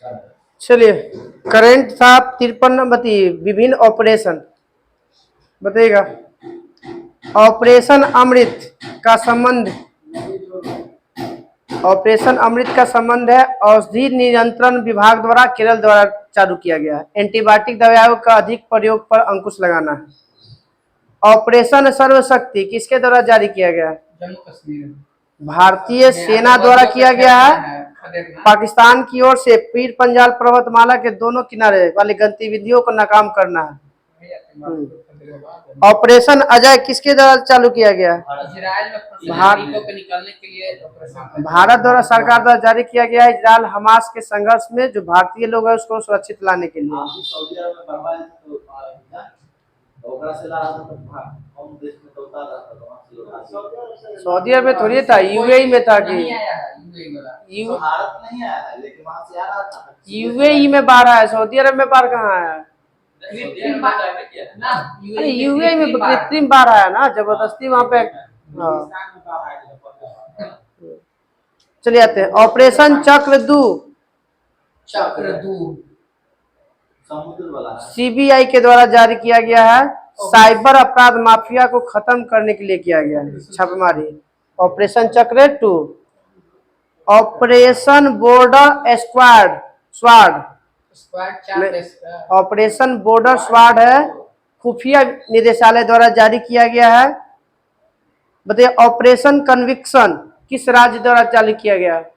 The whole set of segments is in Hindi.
चलिए, करंट था 53 विभिन्न ऑपरेशन बताइएगा। ऑपरेशन अमृत का संबंध, ऑपरेशन अमृत का संबंध है औषधि नियंत्रण विभाग द्वारा केरल द्वारा चालू किया गया है। एंटीबायोटिक दवाओं का अधिक प्रयोग पर अंकुश लगाना है। ऑपरेशन सर्वशक्ति किसके द्वारा जारी किया गया है? जम्मू कश्मीर, भारतीय सेना द्वारा किया गया है। पाकिस्तान की ओर से पीर पंजाल पर्वतमाला के दोनों किनारे वाली गतिविधियों को नाकाम करना है। ऑपरेशन अजय किसके द्वारा चालू किया गया है? इजराइल में फंसे नागरिकों को निकालने के लिए ऑपरेशन भारत द्वारा सरकार द्वारा जारी किया गया है। इजराइल हमास के संघर्ष में जो भारतीय लोग हैं उसको सुरक्षित लाने के लिए। सऊदी अरब में थोड़ी था, यूएई में था कि यूएई में बाढ़ आया, सऊदी अरब में बाढ़ कहाँ आया? अरे यूएई में कृत्रिम बाढ़ आया ना, जबरदस्ती वहां पे। चलिए आते हैं ऑपरेशन चक्रदू। सीबीआई के द्वारा जारी किया गया है। साइबर अपराध माफिया को खत्म करने के लिए किया गया है छापेमारी। ऑपरेशन चक्र 2। ऑपरेशन बॉर्डर स्वाड ऑपरेशन बॉर्डर स्वाड है, खुफिया निदेशालय द्वारा जारी किया गया है। बताइए ऑपरेशन कन्विक्शन किस राज्य द्वारा जारी किया गया है?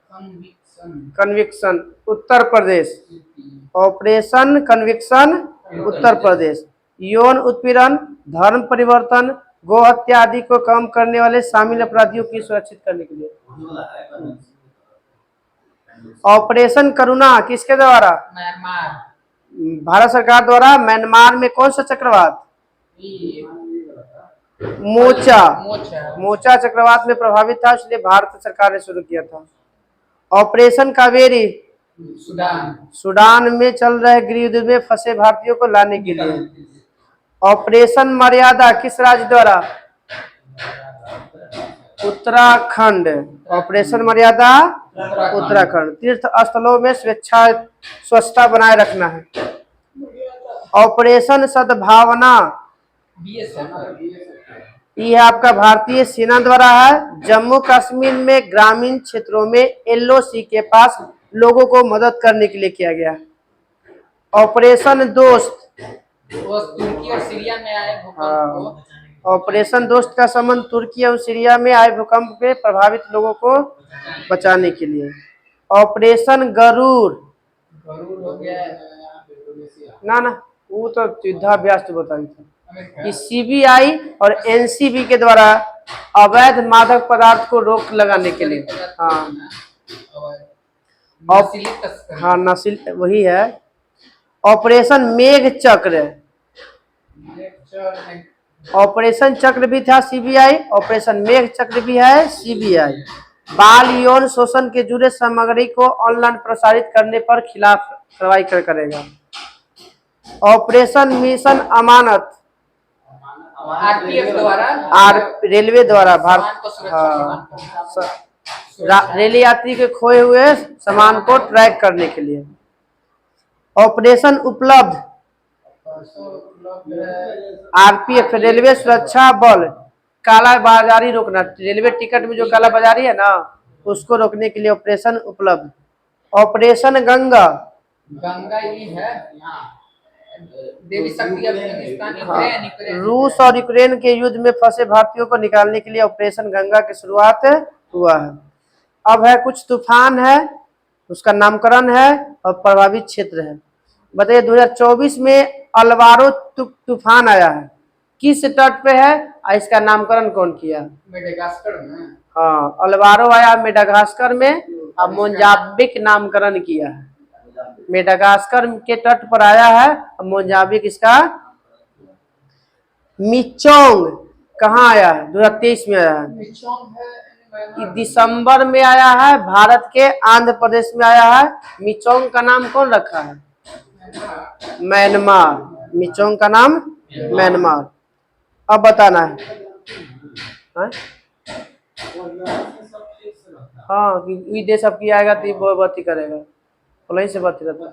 Conviction Uttar Pradesh. Operation conviction Uttar Pradesh. यौन उत्पीड़न, धर्म परिवर्तन, गो हत्या आदि को कम करने वाले शामिल अपराधियों की सुरक्षित करने के लिए। ऑपरेशन करुणा किसके द्वारा? भारत सरकार द्वारा। म्यांमार में कौन सा चक्रवात? मोचा चक्रवात में प्रभावित था, इसलिए भारत सरकार ने शुरू किया था। ऑपरेशन कावेरी सूडान में चल रहे गृहयुद्ध में फंसे भारतीयों को लाने के लिए। ऑपरेशन मर्यादा किस राज्य द्वारा? उत्तराखंड। ऑपरेशन मर्यादा उत्तराखंड। तीर्थ स्थलों में स्वच्छता बनाए रखना है। ऑपरेशन सद्भावना यह आपका भारतीय सेना द्वारा है। जम्मू कश्मीर में ग्रामीण क्षेत्रों में एलओसी के पास लोगों को मदद करने के लिए किया गया। ऑपरेशन दोस्त तुर्की और सीरिया में आए भूकंप को। ऑपरेशन दोस्त का संबंध तुर्की और सीरिया में आए भूकंप के प्रभावित लोगों को बचाने के लिए। ऑपरेशन गरुड़ हो गया ना वो तो युद्धाभ्यास तो बताई था। सीबीआई और एनसीबी के द्वारा अवैध मादक पदार्थ को रोक लगाने के लिए। हाँ नस्ल वही है। ऑपरेशन मेघ चक्र, ऑपरेशन चक्र भी था सीबीआई, ऑपरेशन मेघ चक्र भी है सीबीआई। बाल यौन शोषण के जुड़े सामग्री को ऑनलाइन प्रसारित करने पर खिलाफ कार्रवाई करेगा। ऑपरेशन मिशन अमानत आरपीएफ द्वारा, रेलवे द्वारा रेल यात्री के खोए हुए सामान को ट्रैक करने के लिए। ऑपरेशन उपलब्ध आरपीएफ रेलवे सुरक्षा बल काला बाजारी रोकना, रेलवे टिकट में जो काला बाजारी है ना उसको रोकने के लिए ऑपरेशन उपलब्ध। ऑपरेशन गंगा ये है देवी शक्ति अफगानिस्तान रूस और यूक्रेन के युद्ध में फंसे भारतीयों को निकालने के लिए ऑपरेशन गंगा की शुरुआत हुआ है। अब है कुछ तूफान है, उसका नामकरण है और प्रभावित क्षेत्र है। बताइए 2024 में अलवारो तूफान आया है, किस तट पे है और इसका नामकरण कौन किया? मेडागास्कर में। हाँ अलवारो आया मेडागास्कर में, अब मोजाम्बिक नामकरण किया है। मेडागास्कर के तट पर आया है, अब मोजाम्बिक इसका। मिचोंग कहाँ आया है? 2023 में आया है। दिसंबर में आया है, भारत के आंध्र प्रदेश में आया है। मिचोंग का नाम कौन रखा है? म्यांमार। मिचोंग का नाम म्यांमार। अब बताना है हाँ कि देश अब की आएगा तो बहुत ही करेगा। 16 से 32 था।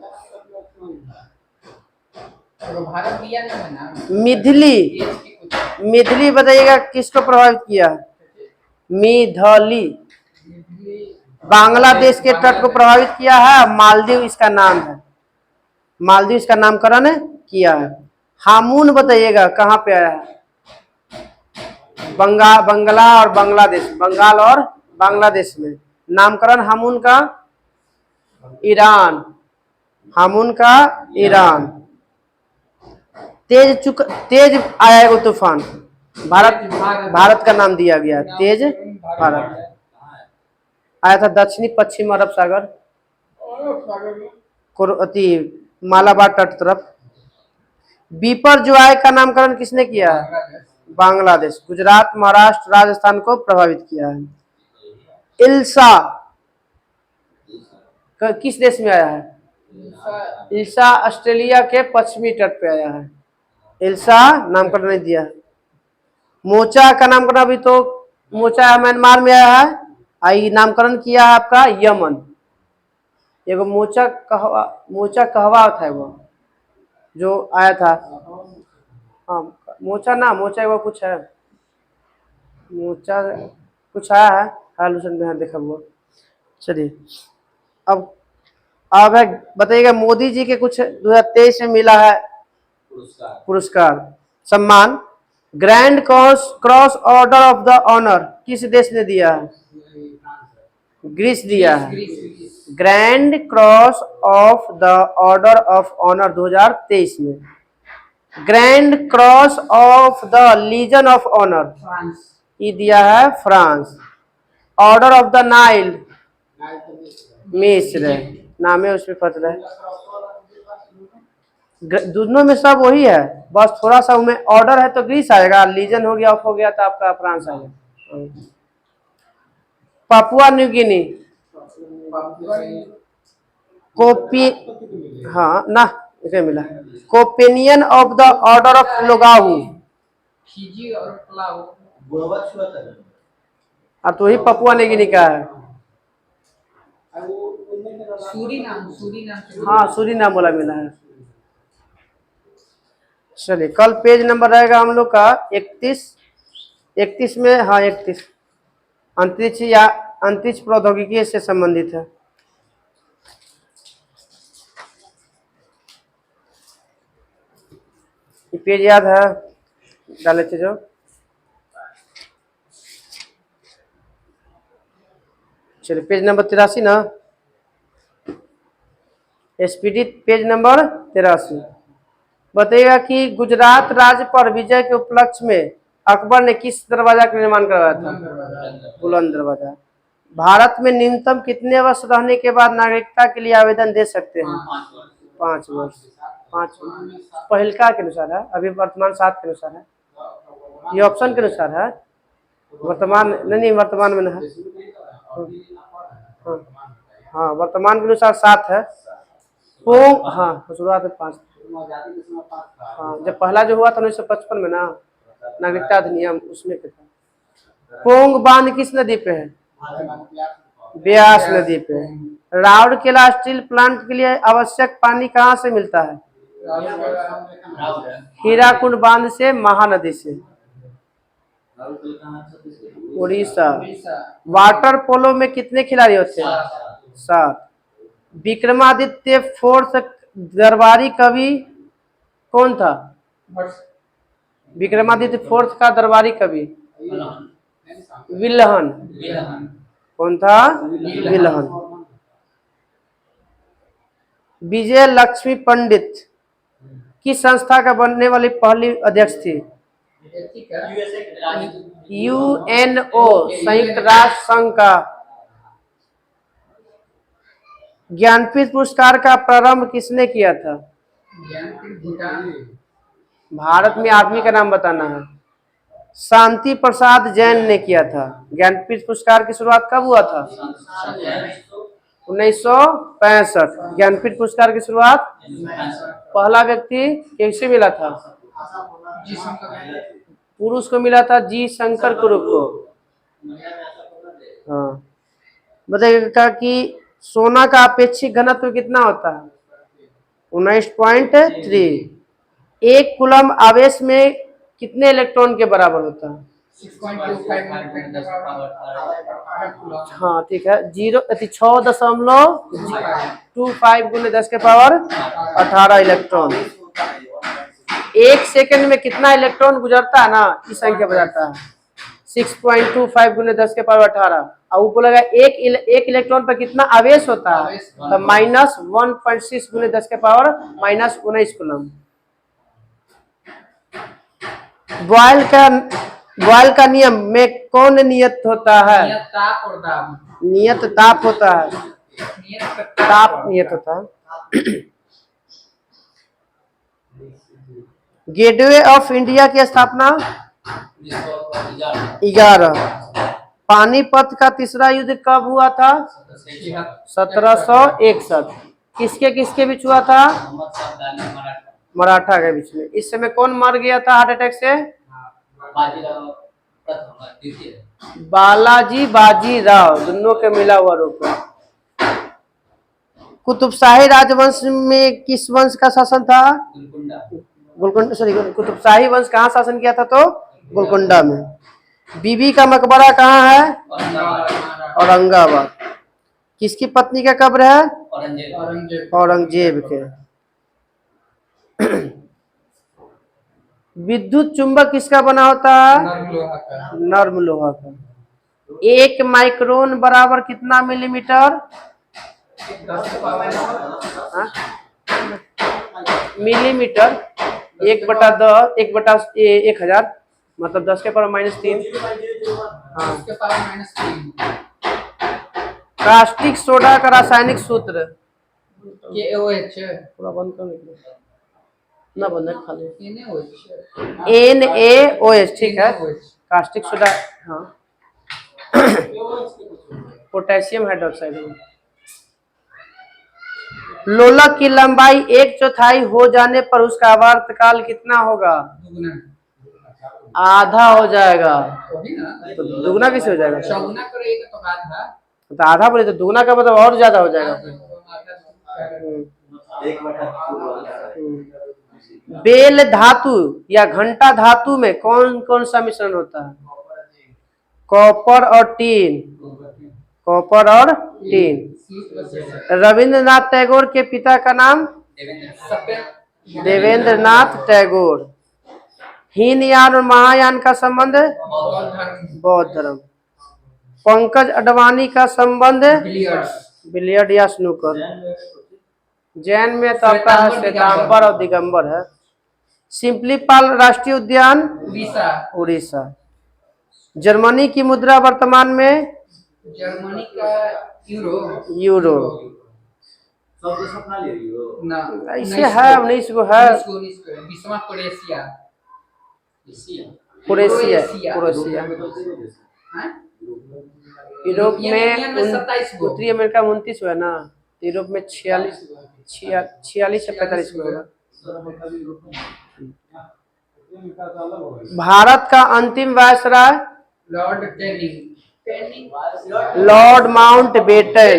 तो भारत दिया नहीं है ना मिथिली, देश की कुछ मिथिली बताइएगा किसको प्रभावित किया? मिथली बांग्लादेश के तट को प्रभावित किया है। मालदीव इसका नाम है, मालदीव इसका नामकरण किया है। हामून बताइएगा कहाँ पे आया है? बंगला और बांग्लादेश, बंगाल और बांग्लादेश में। नामकरण हामून का ईरान, हामून का ईरान। तेज आया एगो तूफान, भारत का नाम दिया गया तेज भारत। आया था दक्षिणी पश्चिम अरब सागर अति मालाबार तट तरफ। बीपर ज्वार का नामकरण किसने किया है? बांग्लादेश। गुजरात, महाराष्ट्र, राजस्थान को प्रभावित किया है। इल्सा किस देश में आया है? इल्सा ऑस्ट्रेलिया के पश्चिमी तट पे आया है। इल्सा नामकरण नहीं दिया। मोचा का नामकरण अभी तो मोचा म्यांमार में आया है। आई नामकरण किया है आपका यमन। एगो मोचा कहवा था वो जो आया था। हाँ मोचा ना, मोचा एगो कुछ है, मोचा कुछ आया है हालूसन में देखा वो। चलिए अब है बताइएगा मोदी जी के कुछ 2023 में मिला है पुरस्कार सम्मान। Grand Cross Order of the Honour किस देश ने दिया है? ग्रीस दिया है। Grand Cross of the order of Honour 2023 में। Grand Cross of the Legion of Honour ये दिया है France. Order of the Nile मिस्र, नाम है उसमें फर्क है। दोनों में सब वही है, बस थोड़ा सा उनमें ऑर्डर है तो ग्रीस आएगा, लीजन हो गया ऑफ हो गया तो आपका फ्रांस आएगा। पापुआ न्यू गिनी कोपी, हाँ ना इसे मिला। Companion of the order of Logohu Fiji और पलाऊ। अब तो ही पपुआ न्यू गिनी का है। सूरीनाम हाँ सूरीनाम बोला मिला है। चलिए कल पेज नंबर रहेगा हम लोग का 31 में। हाँ 31 अंतरिक्ष या अंतरिक्ष प्रौद्योगिकी से संबंधित है। ये पेज याद है डाले थे जो। चलिए पेज नंबर 83 ना, एसपीडी पेज नंबर 83 बताइएगा कि गुजरात राज्य पर विजय के उपलक्ष्य में अकबर ने किस दरवाजा का निर्माण करवाया था? बुलंद दरवाजा। भारत में न्यूनतम कितने वर्ष रहने के बाद नागरिकता के लिए आवेदन दे सकते हैं? 5 वर्ष। 5 पहिलका के अनुसार है, अभी वर्तमान 7 के अनुसार है। ये ऑप्शन के अनुसार है, वर्तमान नहीं वर्तमान में है। हाँ वर्तमान के अनुसार 7 है। हाँ शुरुआत में 5। हाँ जब पहला जो हुआ था 1955 में ना नागरिकता अधिनियम, उसमें था। पोंग बांध किस नदी पे है? ब्यास नदी पे। राउरकेला स्टील प्लांट के लिए आवश्यक पानी कहाँ से मिलता है? हीराकुंड बांध से, महानदी से। उड़ीसा। वाटर पोलो में कितने खिलाड़ी होते हैं? 7। विक्रमादित्य फोर्थ दरबारी कवि कौन था? विक्रमादित्य फोर्थ का दरबारी कवि विल्हन। कौन था? विल्हन। विजय लक्ष्मी पंडित किस संस्था का बनने वाली पहली अध्यक्ष थी? यूएनओ, संयुक्त राष्ट्र संघ का। ज्ञानपीठ पुरस्कार का प्रारंभ किसने किया था? भारत में आदमी का नाम बताना है। शांति प्रसाद जैन ने किया था। ज्ञानपीठ पुरस्कार की शुरुआत कब हुआ था? 1965। ज्ञानपीठ पुरस्कार की शुरुआत पहला व्यक्ति किसे मिला था? पुरुष को मिला था जी शंकर कुरुप को। हाँ बताइएगा कि सोना का अपेक्षिक घनत्व कितना होता है? 19.3। एक कूलम आवेश में कितने इलेक्ट्रॉन के बराबर होता है? 6.25 हाँ ठीक है, 6.25 गुने 10 के पावर 18 इलेक्ट्रॉन। एक सेकंड में कितना इलेक्ट्रॉन गुजरता है ना, इस संख्या बताता है। 6.25 गुने 10 के पावर 18। और वो बोलेगा एक इलेक्ट्रॉन पर कितना आवेश होता है, तो -1.6 गुने 10 के पावर -19 कूलम। बॉयल का नियम में कौन नियत होता है? नियत ताप और दाब। नियत ताप होता है, ताप नियत होता है। गेटवे ऑफ इंडिया की स्थापना 11। पानीपत का तीसरा युद्ध कब हुआ था? 1761। किसके किसके बीच हुआ था? मराठा के बीच में। इस समय कौन मर गया था हार्ट अटैक से? बालाजी बाजीराव, दोनों के मिला हुआ रूप है। कुतुबशाही राजवंश में किस वंश का शासन था? गोलकुंडा। सॉरी, कुतुबशाही वंश कहाँ शासन किया था? तो गोलकुंडा में। बीबी का मकबरा कहाँ है? औरंगाबाद। किसकी पत्नी का कब्र है? औरंगजेब के। विद्युत चुंबक किसका बना होता है? नर्म लोहा का। 1 माइक्रोन बराबर कितना मिलीमीटर? मिलीमीटर। 1/1000 मतलब 10 के पावर -3। हाँ। कास्टिक सोडा का रासायनिक सूत्र KOH पूरा बंद कर ना, बंद है खाली NaOH। NaOH। ठीक है, कास्टिक सोडा। हाँ। Potassium hydroxide. लोलक की लंबाई 1/4 हो जाने पर उसका आवर्तकाल कितना होगा? आधा हो जाएगा। तो दुगना कैसे हो जाएगा? चौगुना करेगा तो आधा। तो आधा बोले तो दुगना का मतलब और ज्यादा हो जाएगा। बेल धातु या घंटा धातु में कौन कौन सा मिश्रण होता है? कॉपर और टीन। कॉपर और टीन। रविंद्रनाथ टैगोर के पिता का नाम? देवेंद्रनाथ टैगोर। हीनयान और महायान का संबंध? बौद्ध धर्म। पंकज अडवाणी का संबंध? बिलियर्ड या स्नूकर। जैन में तो आपका श्वेतांबर और दिगंबर है। सिंपलीपाल राष्ट्रीय उद्यान? उड़ीसा। जर्मनी की मुद्रा वर्तमान में? जर्मनी का यूरो। ऐसे है 19 को है। 20वां क्रोएशिया। यूरोप में उत्तरी अमेरिका 29 है ना, यूरोप में 46 से 45 में होगा। भारत का अंतिम वायसराय? Lord Mountbatten.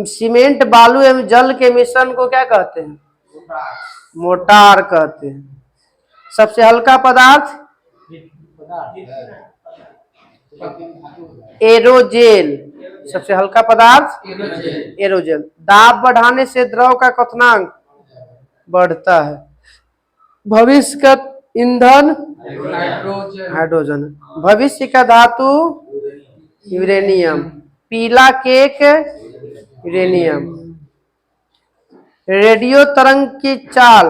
सीमेंट, बालू एवं जल के मिश्रण को क्या कहते हैं? मोटार कहते हैं। सबसे हल्का पदार्थ? एरोजेल। सबसे हल्का पदार्थ? एरोजेल। दाब बढ़ाने से द्रव का क्वथनांक बढ़ता है। भविष्य का ईंधन? हाइड्रोजन। भविष्य का धातु? यूरेनियम। पीला केक? यूरेनियम। रेडियो तरंग की चाल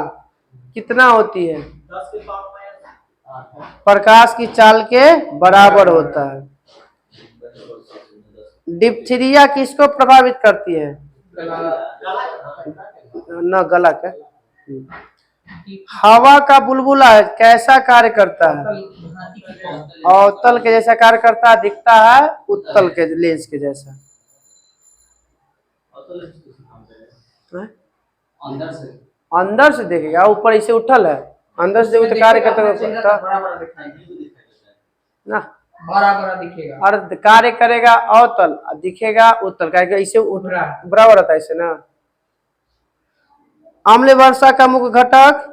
कितना होती है? प्रकाश की चाल के बराबर होता है। डिप्थीरिया किसको प्रभावित करती है? न गला का। हवा का बुलबुला कैसा कार्य करता है? अवतल के जैसा कार्य करता है, दिखता है उत्तल के लेंस के जैसा। अंदर से देखेगा, ऊपर इसे उठल है, अंदर से देखो तो कार्य करता ना। बड़ा बड़ा दिखेगा। अर्ध कार्य करेगा अवतल, दिखेगा उत्तल, क्या इसे बराबर रहता है इसे ना। अम्ल वर्षा का मुख्य घटक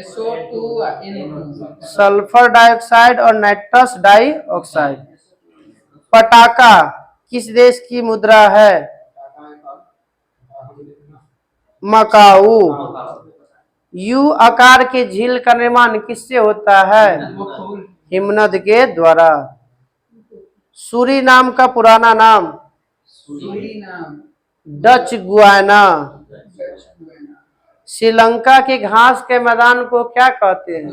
SO2 NO2। सल्फर डाइऑक्साइड और नाइट्रस डाइऑक्साइड। पटाका किस देश की मुद्रा है? मकाऊ। यू आकार के झील का निर्माण किससे होता है? हिमनद के द्वारा। सूरीनाम का पुराना नाम? सूरीनाम। Dutch Guyana. श्रीलंका के घास के मैदान को क्या कहते हैं?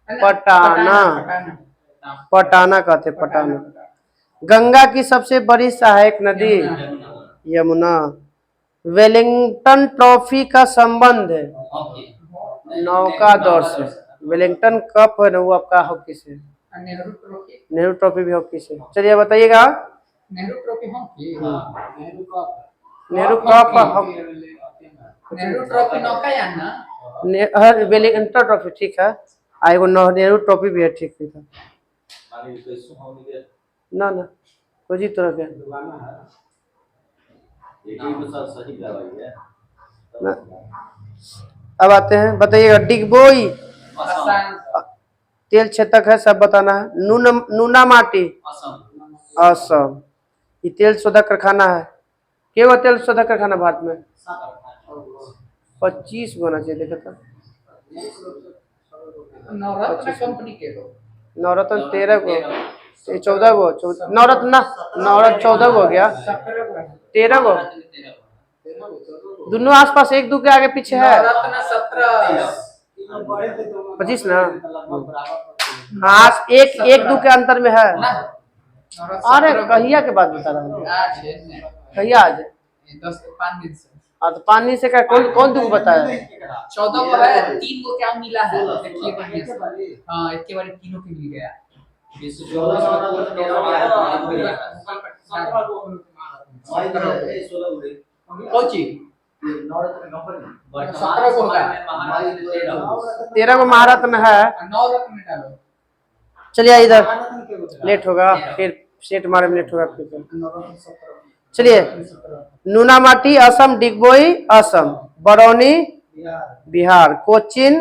पटाना। पटाना कहते हैं, पटाना। गंगा की सबसे बड़ी सहायक नदी? यमुना। वेलिंगटन ट्रॉफी का संबंध नौका दौड़ से। वेलिंगटन कप है ना, वो आपका हॉकी से। नेहरू ट्रॉफी भी हॉकी से। चलिए बताइएगा। Nehru trophy hockey. Nehru cup hockey. Nehru trophy नौका यान ना? वेलिंगटन ट्रॉफी ठीक है। एगो नेहरू ट्रॉफी भी है, ठीक है। ना ना कोई जी तरह के ना। अब आते हैं, बताइएगा। डिगबोई तेल क्षेत्रक है, सब बताना है। नूना माटी असम। ये तेल शोधक कारखाना है। केवल तेल शोधक कारखाना भारत में 25 होना चाहिए, देखा था। नवरत्न कंपनी के हो। नवरत्न 13 गो, 14 गो, नवरत्न ना, नवरत्न 14 गो हो गया, 13 गो। दोनों आसपास, एक दो के आगे पीछे है। नवरत्न 17। 25 ना। हाँ, एक दो के अंतर में है। अरे कहिया के बात बता रहा हूँ, कहिया आज 5 दिन से। तो 5 दिन से क्या, कौन तुमको बताया? 14 को है, 3 को क्या मिला है देखिए बढ़िया से। हाँ, एक के बारे तीनों के मिल गया। कोची 17 को होगा, 13 को महारत में है। 9 रत्न में डालो। चलिए इधर लेट होगा, फिर सेट मारे में लेट होगा फिर। चलिए, नूनामाटी असम, डिगबोई असम, बरौनी बिहार, कोचिन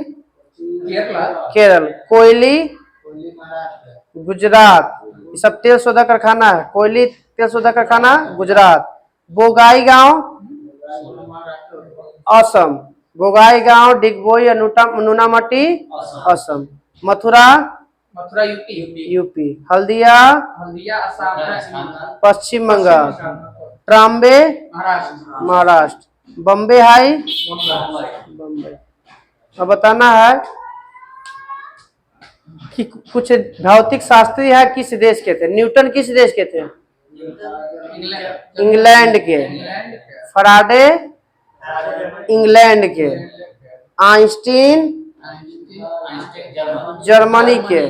केरल, कोयली गुजरात। ये सब तेल शोधक कारखाना है। कोयली तेल शोधक कारखाना गुजरात। बोगाई गांव असम। बोगाई गांव, डिगबोई और नूनामाटी असम। मथुरा यूपी। हल्दिया असम। पश्चिम बंगाल। ट्राम्बे महाराष्ट्र। बम्बे हाई बम्बई। अब बताना है कि कुछ भौतिक शास्त्री है किस देश के थे? न्यूटन किस देश के थे? इंग्लैंड के। फराडे इंग्लैंड के। आइंस्टीन जर्मनी के।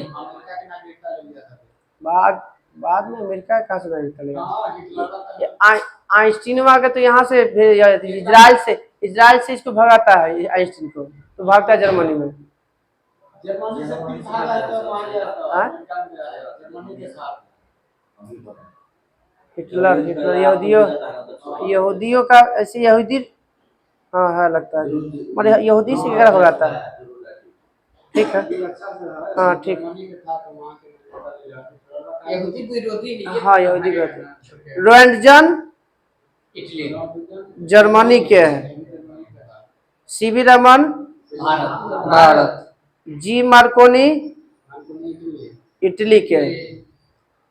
बाद में अमेरिका कहाँ से नहीं निकलेगा? आइंस्टीन वहां के तो यहाँ से इजराइल से इसको भगाता है, आइंस्टीन को तो भागता है जर्मनी में। हिटलर यहूदियों का ऐसे यहूदी, हाँ है लगता है, मतलब यहूदी से वगैरह भगाता है। ठीक है, हाँ ठीक। यहूदी विरोधी। हाँ यहूदी विरोधी। रोएंटजन जर्मनी के है। C V Raman Bharat. G Marconi Italy के।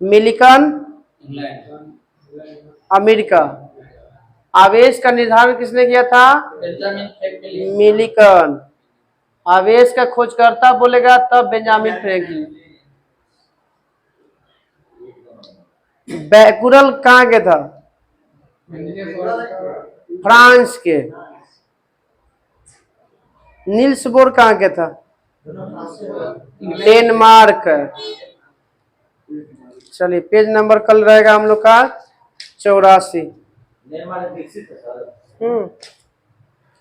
Millikan America. आवेश का निर्धारण किसने किया था? मिलिकन। आवेश का खोजकर्ता बोलेगा तब बेंजामिन फ्रैंकलिन। बैकुरल कहाँ के था? फ्रांस के। नील्स बोर कहाँ के था? डेनमार्क। चलिए, पेज नंबर कल रहेगा हम लोग का 84।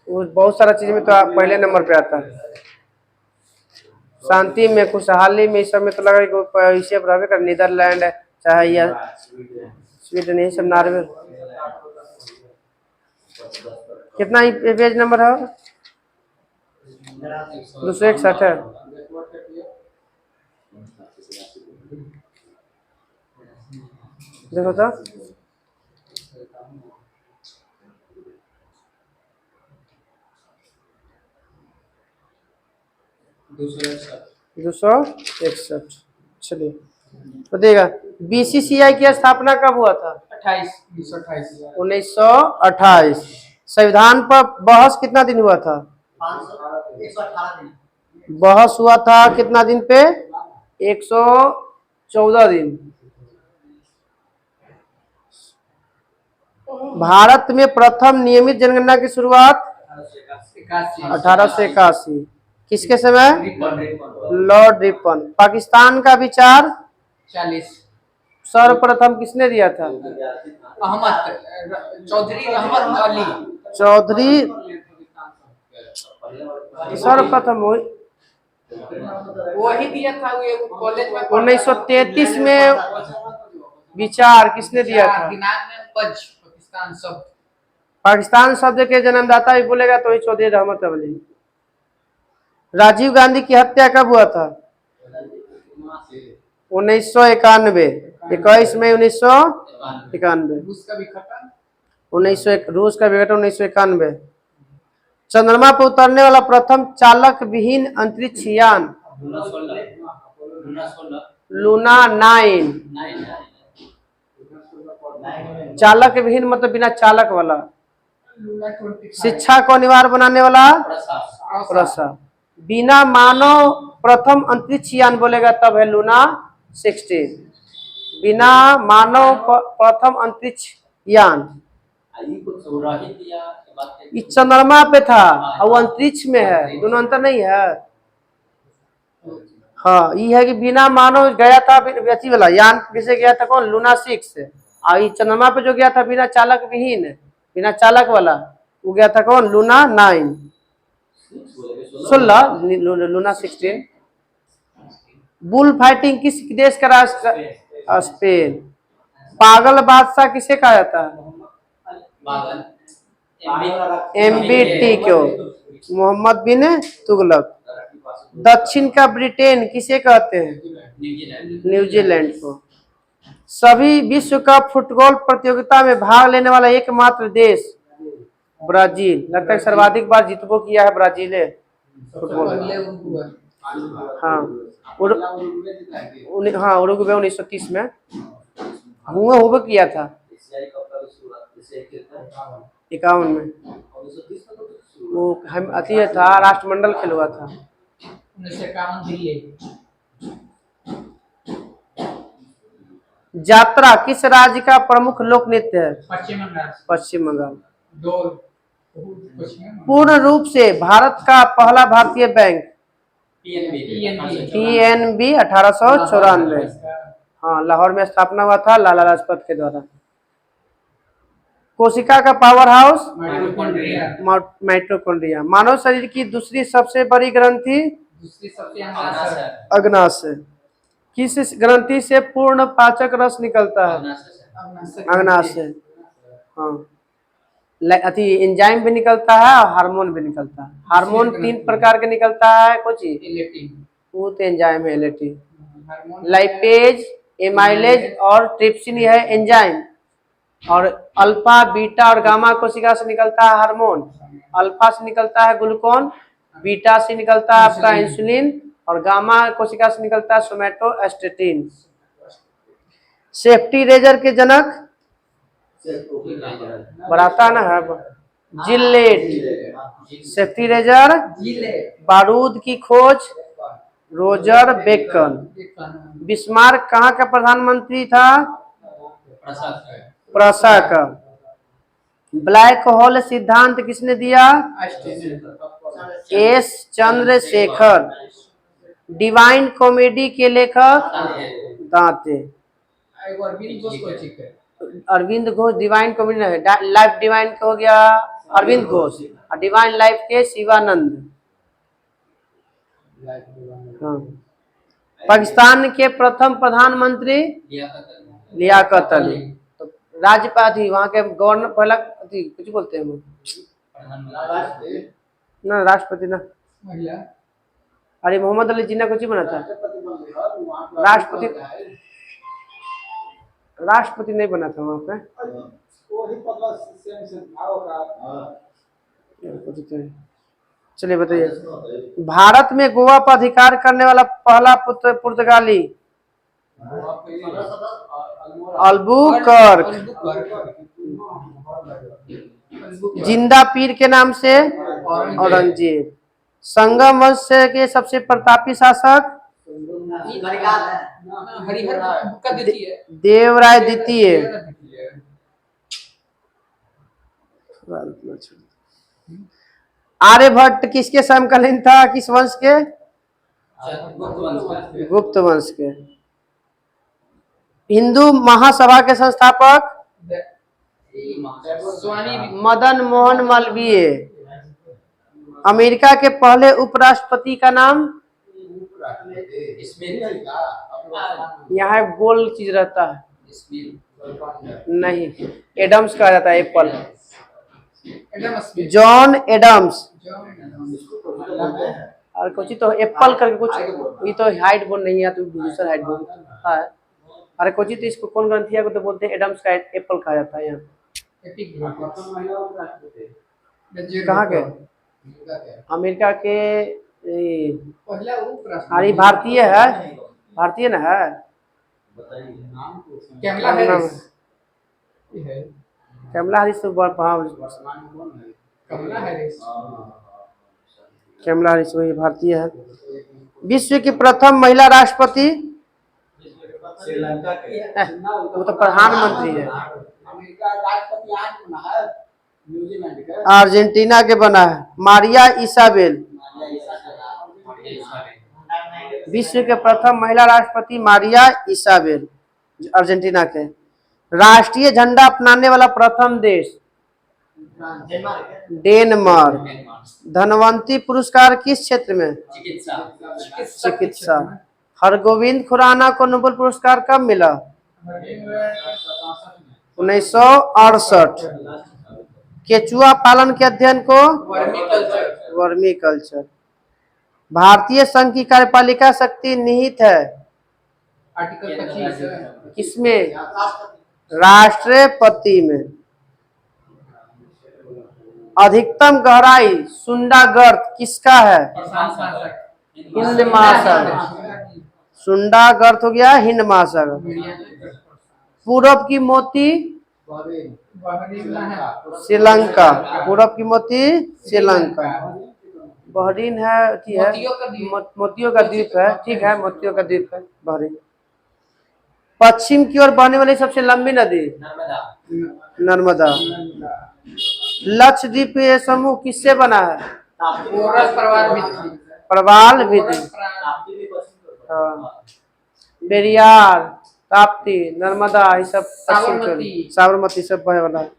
वो बहुत सारा चीज में तो पहले नंबर पे आता है। शांति में, खुशहाली में, इस सब में तो लगा कि इसे रहबे कर, नीदरलैंड चाहे या स्वीडन, यही सब नॉर्वे। कितना ही पेज नंबर है? 261 है। देखो तो 261। चलिए तो देगा। बीसीसीआई की स्थापना कब हुआ था? 1928। संविधान पर बहस कितना दिन हुआ था? 118 बहस हुआ था कितना दिन पे? 114 दिन। भारत में प्रथम नियमित जनगणना की शुरुआत 1881। किसके समय? Lord Ripon. पाकिस्तान का विचार 40। सर्वप्रथम किसने दिया था? चौधरी रहमत अली। चौधरी सर्वप्रथम वही दिया था कॉलेज में। 1933 में विचार किसने दिया था? दिनांक में पाकिस्तान शब्द। पाकिस्तान शब्द के जन्मदाता भी बोलेगा तो वही चौधरी रहमत अली। राजीव गांधी की हत्या कब हुआ था? 1991। 21 मई 1991। रूस का विघटन 1991। चंद्रमा पर उतरने वाला प्रथम चालक विहीन अंतरिक्ष यान? लूना 9। चालक विहीन मतलब बिना चालक वाला। शिक्षा को अनिवार्य बनाने वाला? प्रसा। बिना मानव प्रथम अंतरिक्ष यान बोलेगा तब है लूना 16। बिना मानव प्रथम अंतरिक्ष यान इस चंद्रमा पे था और अंतरिक्ष में है, दोनों अंतर नहीं है। हाँ ये है कि बिना मानव गया था व्यक्ति वाला यान। किसे गया था? कौन? लूना 6 से। और ये चंद्रमा पे जो गया था बिना चालक विहीन, बिना चालक वाला, वो गया था कौन? लूना 9। 16 लूना 16। बुल फाइटिंग किस देश का राष्ट्र? स्पेन। पागल बादशाह किसे कहा जाता है? MBT क्यों? मोहम्मद बिन तुगलक। दक्षिण का ब्रिटेन किसे कहते हैं? न्यूजीलैंड को। सभी विश्व कप फुटबॉल प्रतियोगिता में भाग लेने वाला एकमात्र देश? ब्राजील। लगता है सर्वाधिक बार जीतबो किया है ब्राजील है फुटबॉल। हाँ हाँ उरुग्वे 1930 में हुआ होबे किया था। 51 में वो हम अति था, राष्ट्रमंडल खेल हुआ था। 1951। यात्रा किस राज्य का प्रमुख लोक नृत्य है? पश्चिम बंगाल। पश्चिम बंगाल। पूर्ण रूप से भारत का पहला भारतीय बैंक? PNB 1894। हाँ लाहौर में स्थापना हुआ था लाला लाजपत के द्वारा। कोशिका का पावर हाउस? माइटोकॉन्ड्रिया। मानव शरीर की दूसरी सबसे बड़ी ग्रंथि? अग्नाशय। किस ग्रंथि से पूर्ण पाचक रस निकलता है? अग्नाशय। हाँ अति एंजाइम भी निकलता है और हार्मोन भी निकलता है। हार्मोन 3 प्रकार के निकलता है। कुछ वो तो एंजाइम है एलेटी। लाइपेज, एमाइलेज और ट्रिप्सिन है एंजाइम। और अल्फा, बीटा और गामा कोशिका से निकलता है हार्मोन। अल्फा से निकलता है ग्लूकोन, बीटा से निकलता है आपका इंसुलिन और गामा कोशिका से निकलता है सोमेटोस्टेटिन। सेफ्टी रेजर के जनक? बढ़ाता ना है जिलेट। Safety razor. बारूद की खोज? Roger bacon. बिस्मार्क कहाँ का प्रधानमंत्री था? प्रसा का। ब्लैक होल सिद्धांत किसने दिया? S चंद्रशेखर। डिवाइन कॉमेडी के लेखक? दांते। अरविंद घोष। डिवाइन कॉमेडी है लाइफ डिवाइन का हो गया अरविंद घोष और डिवाइन लाइफ के शिवानंद। हाँ। पाकिस्तान के प्रथम प्रधानमंत्री लियाकत अली। तो राज्यपाल वहाँ के गवर्नर पहला कुछ बोलते हैं वो ना, राष्ट्रपति ना, महिला अरे मोहम्मद अली जिन्ना कुछ बना था, राष्ट्रपति राष्ट्रपति नहीं बना था वहाँ पे। चलिए बताइए, भारत में गोवा पर अधिकार करने वाला पहला पुर्तगाली अल्बुकर्क। जिंदा पीर के नाम से औरंगजेब। संगम वंश के सबसे प्रतापी शासक देवराय द्वितीय। आर्यभट्ट किसके समकालीन था, किस वंश के? गुप्त वंश के। हिंदू महासभा के संस्थापक मदन मोहन मालवीय। अमेरिका के पहले उपराष्ट्रपति का नाम? यहाँ गोल चीज रहता है, नहीं, एडम्स कहा जाता है, एप्पल। John Adams. और कुछ तो एप्पल करके कुछ, ये तो हाइट बोल नहीं है, तो दूसरा हाइट बोल है। अरे कुछ तो इसको कौन ग्रंथिया को तो बोलते हैं एडम्स का एप्पल कहा जाता है यहाँ। कहाँ के? अमेरिका के। अरे भारतीय है, भारतीय ना है। कमला हैरिस तो कमला हैरिस वही भारतीय है। विश्व की प्रथम महिला राष्ट्रपति? वो तो प्रधानमंत्री है, अर्जेंटीना के बना है, मारिया इसाबेल। विश्व के प्रथम महिला राष्ट्रपति मारिया इसाबेल, अर्जेंटीना के। राष्ट्रीय झंडा अपनाने वाला प्रथम देश? डेनमार्क। धनवंती पुरस्कार किस क्षेत्र में? चिकित्सा। हरगोविंद खुराना को नोबेल पुरस्कार कब मिला? 1968। केचुआ पालन के अध्ययन को? Vermi culture. भारतीय संघ की कार्यपालिका शक्ति निहित है किसमें? राष्ट्रपति में। अधिकतम गहराई सुंडागर्त किसका है? हिंद महासागर। सुंडागर्त हो गया हिंद महासागर। पूरब की मोती? श्रीलंका। पूरब की मोती श्रीलंका। बहरीन है, मोतियों का द्वीप है, ठीक है, मोतियों का द्वीप है बहरीन। पश्चिम की ओर बहने वाली सबसे लंबी नदी? नर्मदा। लक्षद्वीप समूह किससे बना है? प्रवाल विधि। पेरियार, ताप्ती, नर्मदा, ये सब साबरमती सब बहने वाला है।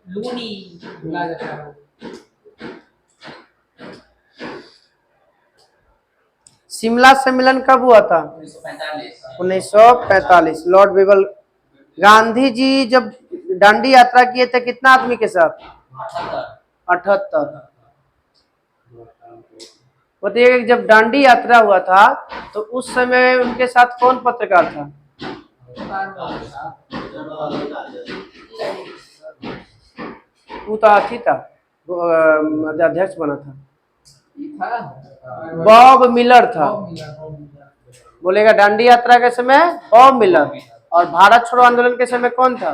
शिमला सम्मेलन कब हुआ था? 1945। Lord label. गांधी जी जब दांडी यात्रा किए थे कितना आदमी के साथ? 78। बताइए, जब दांडी यात्रा हुआ था तो उस समय उनके साथ कौन पत्रकार था? वो तो अथी था, अध्यक्ष बना था, बॉब मिलर था। बोलेगा दांडी यात्रा के समय बॉब मिलर। और भारत छोड़ो आंदोलन के समय कौन था?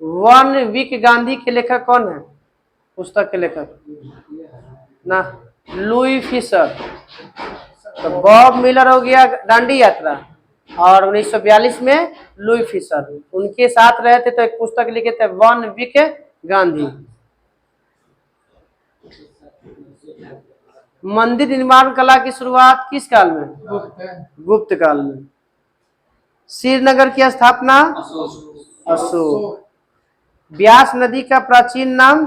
वन वीक गांधी के लेखक कौन है? पुस्तक के लेखक ना, लुई फिशर। तो बॉब मिलर हो गया दांडी यात्रा, और 1942 में लुई फिशर उनके साथ रहे थे, तो एक पुस्तक लिखे थे वन वीक गांधी। मंदिर निर्माण कला की शुरुआत किस काल में? गुप्त काल में। श्रीनगर की स्थापना? अशोक। ब्यास नदी का प्राचीन नाम?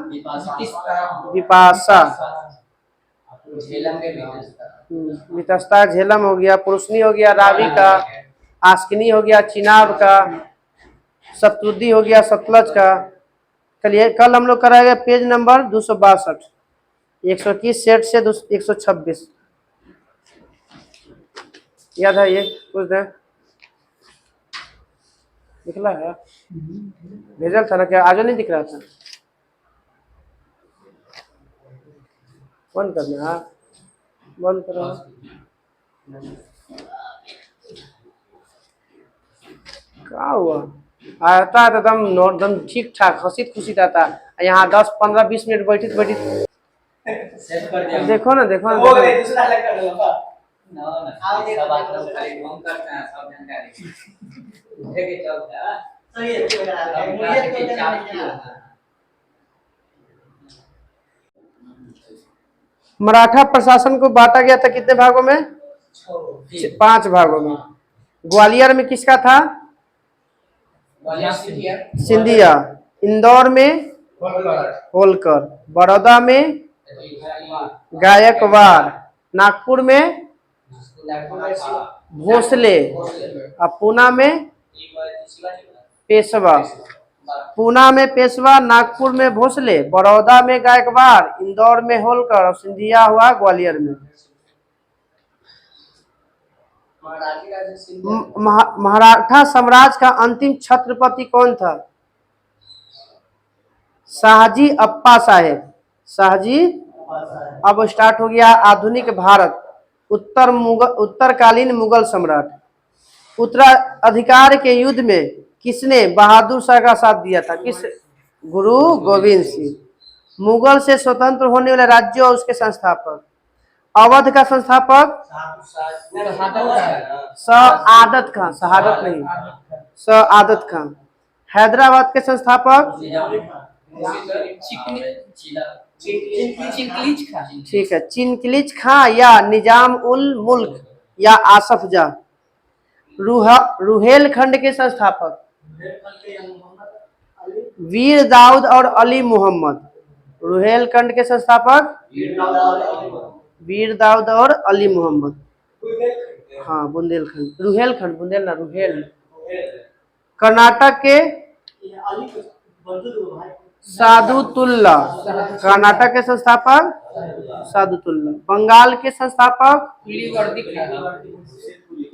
विपाशा। वितस्ता झेलम हो गया, पुरुषनी हो गया, रावी का, आस्किनी हो गया, चिनाब का, शत्रुद्धि हो गया, सतलज का। चलिए कल हम लोग कराएंगे पेज नंबर 262, 121 सेट से 126। याद है ये कुछ दें निकला है, भेजल था ना क्या? आज नहीं दिख रहा था? बंद करना है, बंद करो। क्या हुआ? आता है तो एकदम ठीक ठाक हंसित खुशित आता है। यहाँ 10 15 20 मिनट बैठी बैठी देखो ना, देखो ना, मराठा प्रशासन को बांटा गया था कितने भागों में? 5 भागों में। ग्वालियर में किसका था? सिंधिया। इंदौर में होलकर। बड़ौदा में गायकवाड़। नागपुर में भोसले। और पूना में पेशवा। पूना में पेशवा, नागपुर में भोसले, बड़ौदा में गायकवाड़, इंदौर में होलकर और सिंधिया हुआ ग्वालियर में। मराठा साम्राज्य का अंतिम छत्रपति कौन था? शाहजी अप्पा साहेब। शाहजी। अब स्टार्ट हो गया आधुनिक भारत। उत्तरकालीन मुगल सम्राट। उत्तराधिकार के युद्ध में किसने बहादुर शाह का साथ दिया था? किस? गुरु गोविंद सिंह। मुगल से स्वतंत्र होने वाले राज्य और उसके संस्थापक। अवध का संस्थापक सआदत खान। शहादत नहीं, सआदत खान। हैदराबाद के संस्थापक ठीक है, चिनकिलिच खां या निजाम उल मुल्क या आसफ जाह। रुहेलखंड के संस्थापक वीर दाऊद और अली मोहम्मद। रुहेलखंड के संस्थापक वीर दाऊद और अली मोहम्मद। हाँ, बुंदेलखंड, रुहेलखंड, बुंदेल ना, रुहेल। कर्नाटक के सादुतुल्ला। कर्नाटक के संस्थापक सादुतुल्ला। बंगाल के संस्थापक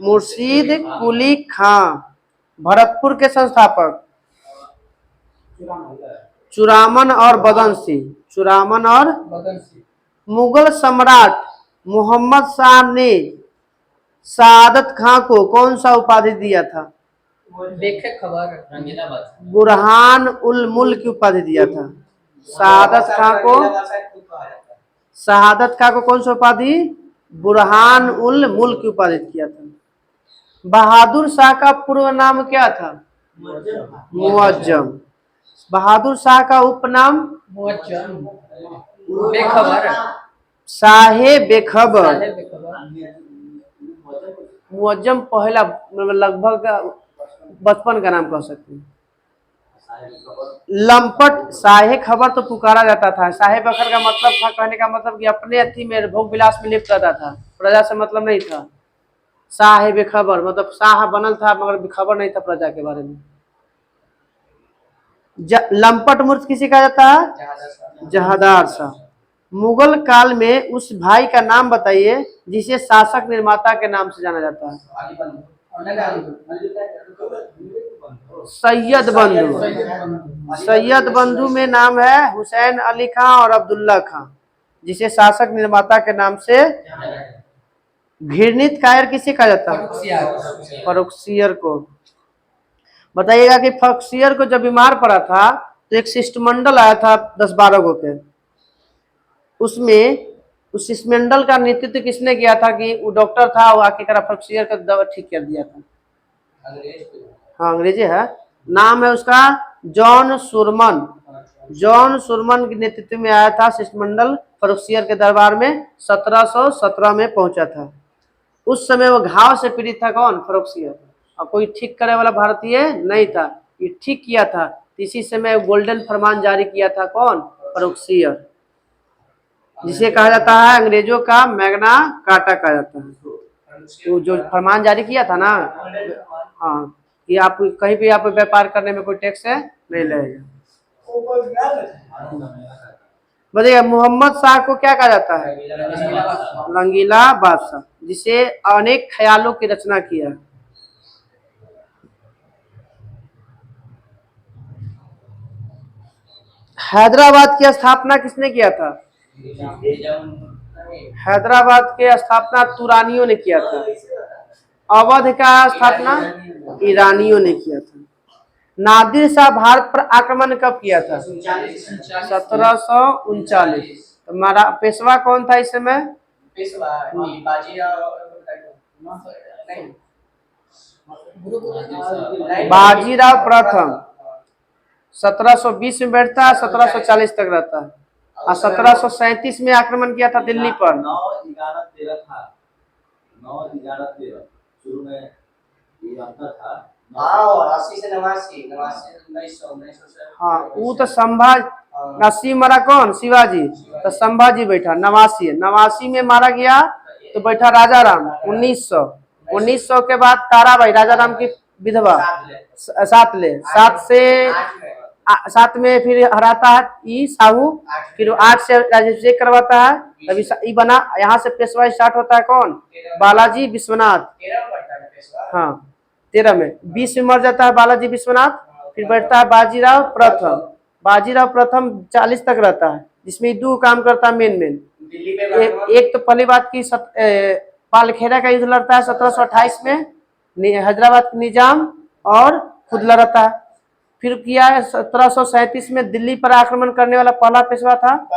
मुर्शीद कुली खां। भरतपुर के संस्थापक चुरामन और बदन सिंह। चुरामन और मुगल सम्राट मोहम्मद शाह ने सआदत खां को कौन सा उपाधि दिया था? देखे खबर बुरहान उल मुल्क की उपाधि दिया था। शहादत खां को कौन सा उपाधि? बुरहान उल मुल्क की उपाधि दिया था। बहादुर शाह का पूर्व नाम क्या था? मुअज्जम। बहादुर शाह का उपनाम बेखबर। शाहे बेखबर। मुअज्जम पहला लगभग बचपन का नाम कह सकते हैं। लंपट शाहे खबर तो पुकारा जाता था। शाहे बखर का मतलब था, कहने का मतलब कि अपने अथी में भोग विलास में लिप्त रहता था, प्रजा से मतलब नहीं था। शाहे बेखबर मतलब शाह बनल था मगर बेखबर नहीं था प्रजा के बारे में। लंपट मूर्ख किसी कहा जाता है? जहादार शाह। मुगल काल में उस भाई का नाम बताइए जिसे शासक निर्माता के नाम से जाना जाता है। सैयद बंधु। सैयद बंधु में नाम है हुसैन अली खां और अब्दुल्ला खां, जिसे शासक निर्माता के नाम से। घृणित कायर किसे कहा जाता है? फरुखसियर को। बताइएगा कि फरुखसियर को जब बीमार पड़ा था तो एक शिष्टमंडल आया था 10-12 गो के। उसमें उस शिष्टमंडल का नेतृत्व किसने किया था? कि वो डॉक्टर था, वो आके फरुखसियर का दवा ठीक कर दिया था। हाँ, अंग्रेजी है। नाम है उसका जॉन सुरमन। जॉन सुरमन के नेतृत्व में आया था शिष्टमंडल फरुखसियर के दरबार में। 1717 में पहुंचा था। उस समय वो घाव से पीड़ित था। कौन? फरुखसियर। और कोई ठीक करे वाला भारतीय नहीं था। ये ठीक किया था, इसी समय गोल्डन फरमान जारी किया था। कौन? फरुखसियर। जिसे कहा जाता है अंग्रेजों का मैग्ना कार्टा कहा जाता है। वो जो फरमान जारी किया था ना, हाँ, कि आप कहीं भी आप व्यापार करने में कोई टैक्स है नहीं लगेगा। बताइए मोहम्मद शाह को क्या कहा जाता है? रंगीला बादशाह, जिसे अनेक ख्यालों की रचना किया। हैदराबाद की स्थापना किसने किया था? हैदराबाद की स्थापना तुरानियों ने किया था। अवध का स्थापना ईरानियों ने किया था। नादिर शाह भारत पर आक्रमण कब किया था? 1739। तो हमारा पेशवा कौन था इस समय? बाजीराव प्रथम। 1720 में बैठता है, 1740 तक रहता है, और 1737 में आक्रमण किया था दिल्ली पर। 9-11-13 था, 9-11-13 शुरू में ये आता था। हाँ, 80 से 89, 1900 हाँ, वो तो संभाजी 80 मरा कौन? शिवाजी। तो संभाजी बैठा 89 में मारा गया, तो बैठा राजा राम 1900 के बाद ताराबाई राजा राम की विधवा 7 में फिर हराता है ई साहू, फिर 8 से राज्याभिषेक करवाता है, तभी ई बना। यहाँ से पेशवा स्टार्ट होता है कौन? बालाजी विश्वनाथ। हाँ 13 में, 20 में मर जाता है बालाजी विश्वनाथ, फिर बैठता है बाजीराव प्रथम। बाजीराव प्रथम 40 तक रहता है, जिसमें दो काम करता है मेन। एक तो पहली बात की पालखेड़ा का युद्ध लड़ता है 1728 में, हैदराबाद के निजाम और खुद लड़ता है। फिर किया है 1737 में दिल्ली पर आक्रमण करने वाला पहला पेशवा था,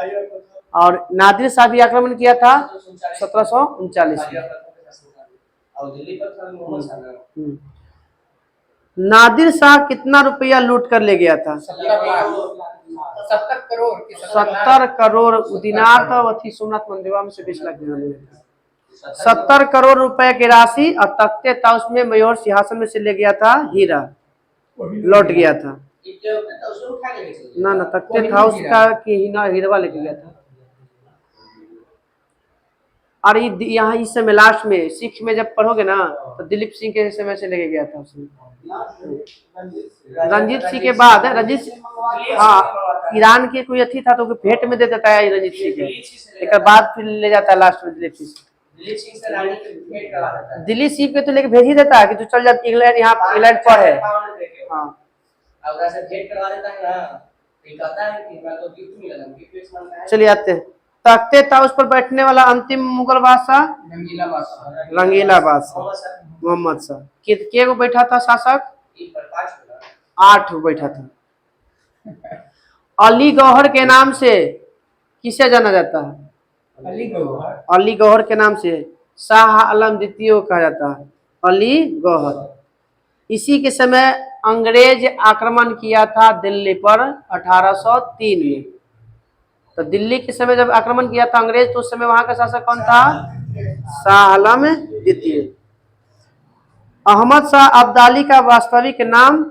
और नादिर शाह भी आक्रमण किया था 1739 में। नादिर शाह कितना रुपया लूट कर ले गया था? 70 करोड़। 70 करोड़ दिनार तो अथी सोमनाथ मंदिर में से 20 लाख दिनार। 70 करोड़ रुपए की राशि और तख्ते ताउस में मयूर सिंहासन में से ले गया था हीरा, लौट गया था ना तख्ते ताउस का हीरा लेके गया था। और यहाँ इस समय लास्ट में सिख में जब पढ़ोगे ना, तो दिलीप सिंह के समय से लेके गया था उसने। रंजीत सिंह के बाद हाँ, ईरान के कोई अथी था तो भेंट में दे देता है रंजीत सिंह के, एक बाद फिर ले जाता है लास्ट में दिलीप सिंह। दिल्ली सिंह के तो लेके भेज ही देता है कि तू चल जा इंग्लैंड, यहाँ इंग्लैंड पर है। हाँ चलिए आते हैं। तख्ते ताउस पर बैठने वाला अंतिम मुगल बादशाह रंगीला बादशाह मोहम्मद शाह। के को बैठा था शासक? 8 बैठा था। अली गौहर के नाम से किसे जाना जाता है? अली गौहर के नाम से शाह आलम द्वितीय कहा जाता है। अली गौहर। इसी के समय अंग्रेज आक्रमण किया था दिल्ली पर 1803 में। तो दिल्ली के समय जब आक्रमण किया था अंग्रेज, तो उस समय वहां का शासक कौन था? शाह आलम द्वितीय। अहमद शाह अब्दाली का वास्तविक नाम?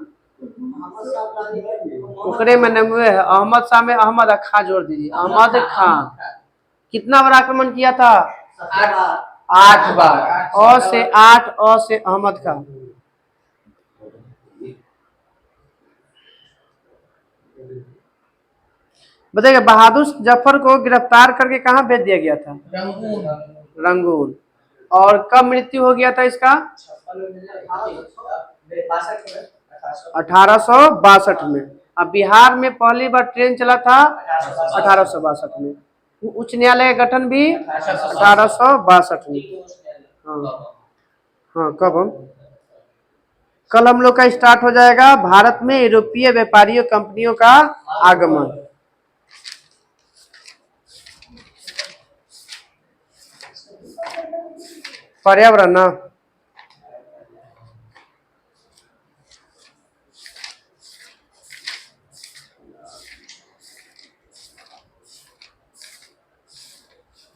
ओकरे में नमवे है अहमद शाह में अहमद खां जोड़ दीजिए, अहमद खां। कितना बार आक्रमण किया था? 8 बार। अ से 8, अ से अहमद खां। बताइए बहादुर जफर को गिरफ्तार करके कहाँ भेज दिया गया था? रंगून। और कब मृत्यु हो गया था इसका? 1862 में। अब बिहार में पहली बार ट्रेन चला था 1862 में। उच्च न्यायालय का गठन भी 1862 में। हाँ कब कल हम लोग का स्टार्ट हो जाएगा भारत में यूरोपीय व्यापारियों कंपनियों का आगमन। पर्यावरण ना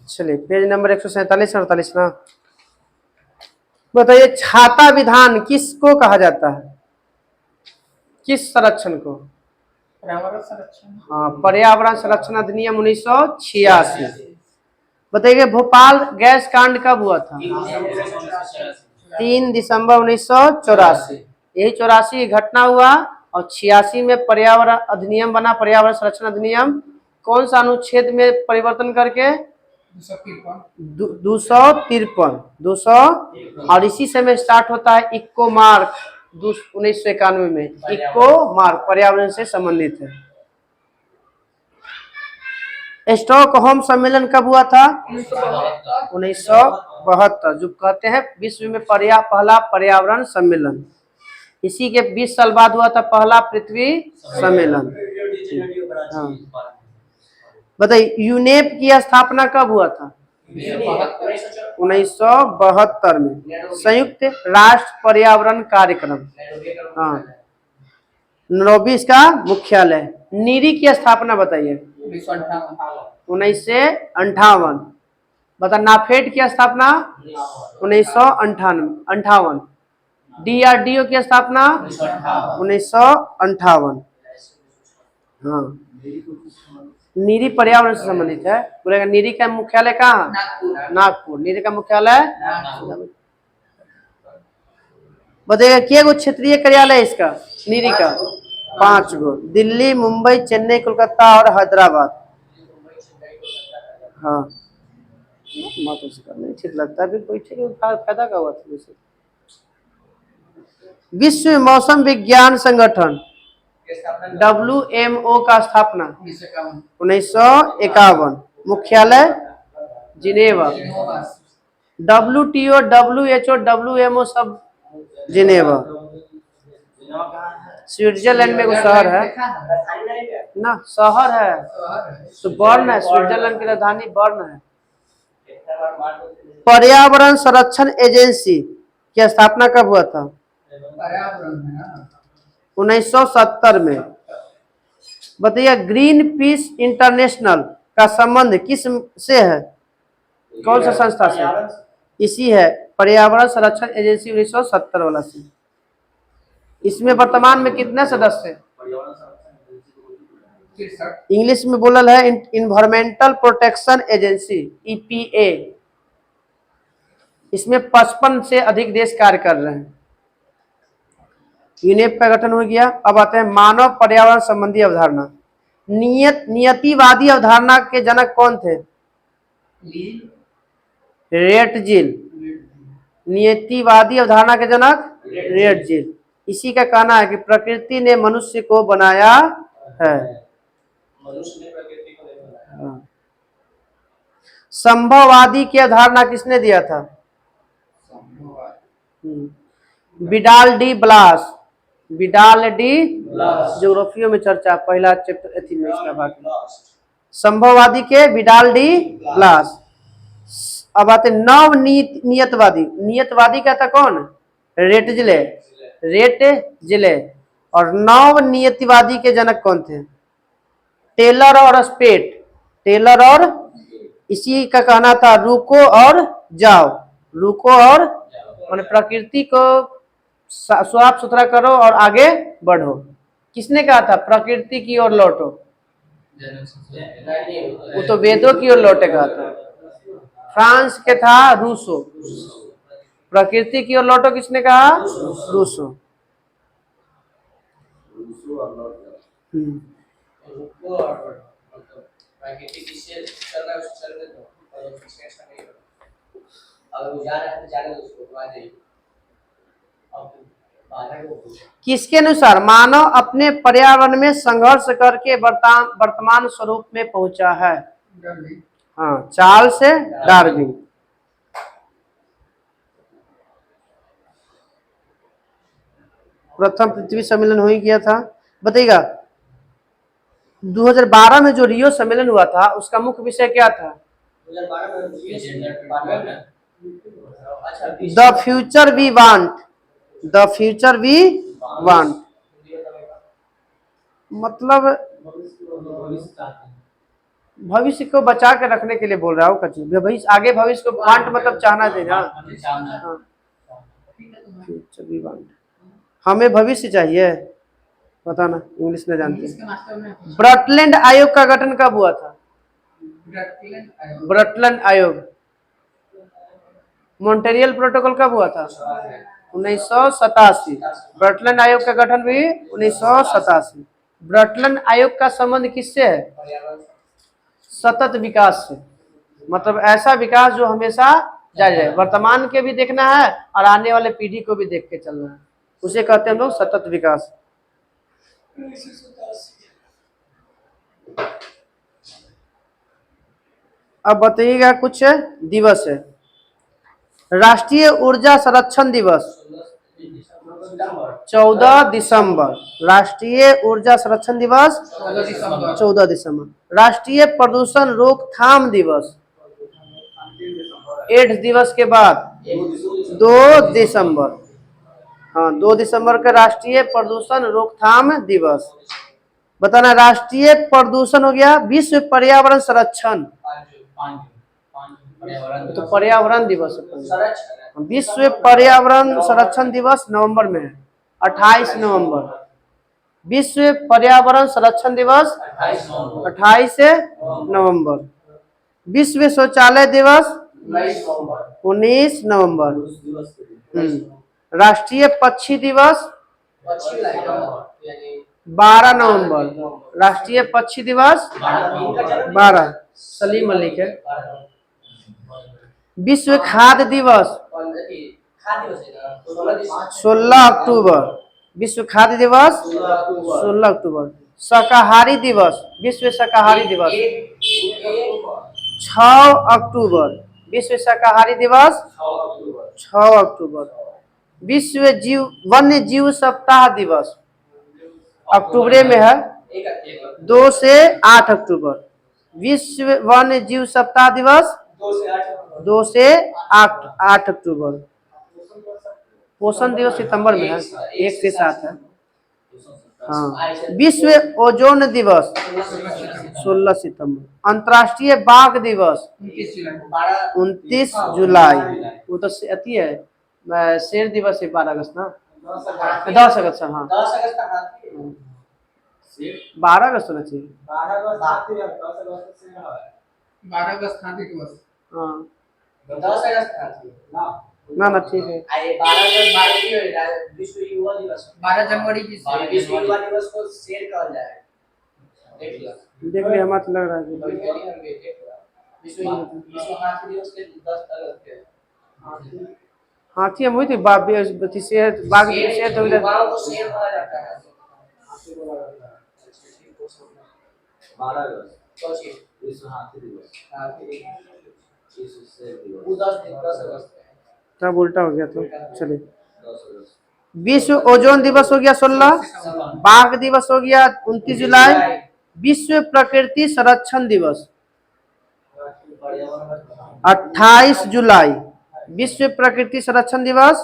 चलिए पेज नंबर 147-48 ना। बताइए छाता विधान किसको कहा जाता है? किस संरक्षण को? पर्यावरण संरक्षण। हाँ पर्यावरण संरक्षण अधिनियम 1986। बताइए भोपाल गैस कांड कब हुआ था? 3 दिसंबर 1984। यही 84 की घटना हुआ और 86 में पर्यावरण अधिनियम बना, पर्यावरण संरक्षण अधिनियम। कौन सा अनुच्छेद में परिवर्तन करके? 253 और इसी समय स्टार्ट होता है इक्को मार्क 1991 में। इक्को मार्क पर्यावरण से संबंधित है। स्टॉकहोम सम्मेलन कब हुआ था? 1972, जो कहते हैं विश्व में पहला पर्यावरण सम्मेलन। इसी के 20 साल बाद हुआ था पहला पृथ्वी सम्मेलन। हाँ। बताइए यूनेप की स्थापना कब हुआ था? 1972 में। संयुक्त राष्ट्र पर्यावरण कार्यक्रम। हाँ। नैरोबी इसका मुख्यालय। नीरी की स्थापना बताइए। 1958। बता नाफेड की स्थापना 1958। DRDO की स्थापना 1958। हाँ। नीरी पर्यावरण से संबंधित है। बोलेगा नीरी का मुख्यालय कहाँ? नागपुर। नीरी का मुख्यालय बताइएगा क्या गो क्षेत्रीय कार्यालय है इसका नीरी का? 5 गो। दिल्ली, मुंबई, चेन्नई, कोलकाता और हैदराबाद। हाँ नहीं ठीक लगता है, कोई ठीक फायदा का हुआ था। विश्व मौसम विज्ञान संगठन WMO का स्थापना 1951। मुख्यालय जिनेवा। WTO, WHO, WMO सब जिनेवा। स्विट्जरलैंड में वो शहर है ना, शहर है तो बर्न है। स्विट्जरलैंड की राजधानी बर्न है। पर्यावरण संरक्षण एजेंसी की स्थापना कब हुआ था? 1970 में। बताइए ग्रीन पीस इंटरनेशनल का संबंध किस से है? कौन सा संस्था से? इसी है पर्यावरण संरक्षण एजेंसी 1970 वाला से। इसमें वर्तमान में कितने सदस्य हैं? इंग्लिश में बोलल है इन्वायरमेंटल प्रोटेक्शन एजेंसी EPA। इसमें 55 से अधिक देश कार्य कर रहे हैं। यूनेप का गठन हो गया। अब आते हैं मानव पर्यावरण संबंधी अवधारणा। नियतिवादी अवधारणा के जनक कौन थे? रेटजिल। नियतिवादी अवधारणा के जनक रेटजिल। इसी का कहना है कि प्रकृति ने मनुष्य को बनाया है। संभववादी की अवधारणा किसने दिया था? Vidal de Blache. Vidal de ज्योग्राफियों में चर्चा पहला चैप्टर एथी में इसका भाग। संभववादी के विडाल डी ब्लास। अब आते नव नियतवादी। नियतवादी का था कौन? रेटजिले। रेटजिले। और नव नियतिवादी के जनक कौन थे? टेलर और स्पेट। टेलर और इसी का कहना था रुको और जाओ। रुको और माने प्रकृति को साफ सुथरा करो और आगे बढ़ो। किसने कहा था प्रकृति की ओर लौटो? वो तो वेदों की ओर लौटे कहा था। फ्रांस के था रूसो। प्रकृति की ओर लौटो किसने कहा? रूसो। किसके अनुसार मानव अपने पर्यावरण में संघर्ष करके वर्तमान स्वरूप में पहुंचा है? हाँ चार्ल्स डार्विन। प्रथम पृथ्वी सम्मेलन हो ही गया था। बताइएगा 2012 में जो रियो सम्मेलन हुआ था उसका मुख्य विषय क्या था? The future we want. The future we want मतलब भविष्य को बचा के रखने के लिए बोल रहा हूँ। भविष्य आगे भविष्य को वांट मतलब चाहना देना। फ्यूचर वी वांट हमें भविष्य चाहिए। पता ना इंग्लिश में जानते हैं। ब्रटलैंड आयोग का गठन कब हुआ था? ब्रटलैंड आयोग। मॉन्ट्रियल प्रोटोकॉल कब हुआ था? 1987। ब्रटलैंड आयोग का गठन भी 1987। ब्रटलैंड आयोग का संबंध किससे है? सतत विकास से, मतलब ऐसा विकास जो हमेशा जारी रहे, वर्तमान के भी देखना है और आने वाले पीढ़ी को भी देख के चलना है, उसे कहते हैं हम लोग सतत विकास। अब बताइएगा कुछ दिवस है। राष्ट्रीय ऊर्जा संरक्षण दिवस 14 दिसंबर। राष्ट्रीय ऊर्जा संरक्षण दिवस 14 दिसंबर। राष्ट्रीय प्रदूषण रोकथाम दिवस 8 दिवस के बाद 2 दिसंबर। हाँ, 2 दिसंबर का राष्ट्रीय प्रदूषण रोकथाम दिवस। बताना, राष्ट्रीय प्रदूषण हो गया। विश्व पर्यावरण संरक्षण, तो पर्यावरण दिवस है। विश्व पर्यावरण संरक्षण दिवस नवंबर में है, 28 नवंबर। विश्व पर्यावरण संरक्षण दिवस 28 नवंबर। विश्व शौचालय दिवस 19 नवंबर। राष्ट्रीय पक्षी दिवस 12 नवंबर। राष्ट्रीय पक्षी दिवस 12, सलीम मलिक है। विश्व खाद्य दिवस 16 अक्टूबर। विश्व खाद्य दिवस 16 अक्टूबर। शाकाहारी दिवस, विश्व शाकाहारी दिवस 6 अक्टूबर। विश्व शाकाहारी दिवस 6 अक्टूबर। विश्व वन्य जीव सप्ताह दिवस अक्टूबर में है, 2 से 8 अक्टूबर। विश्व वन्य जीव सप्ताह दिवस 2 से 8 अक्टूबर। पोषण दिवस सितंबर में है, 1 से 7 है। हाँ। विश्व ओजोन दिवस 16 सितंबर। अंतर्राष्ट्रीय बाघ दिवस 29 जुलाई। वो तो अति है, शेर दिवस है 12 अगस्त ना, 10 अगस्त। हाँ, 12 अगस्त होना चाहिए। 12 अगस्त हाथी दिवस। हाँ, 10 अगस्त ना ठीक है। 12 विश्व युवा दिवस, 12 जनवरी की विश्व युवा दिवस को शेर कहा जाए। देख लिया, हमारा लग रहा है विश्व हाथी दिवस के 10 अगस्त के। हाथी हम हुई थी, बाघ शेर तो युवाओं को शेर कहा जाता है। 12 अगस्त विश्व हाथी दिवस। वो 10 अगस्त तब उल्टा हो गया तो चलिए। विश्व ओजोन दिवस हो गया 16। बाघ दिवस हो गया 29 जुलाई। विश्व प्रकृति संरक्षण दिवस 28 जुलाई। विश्व प्रकृति संरक्षण दिवस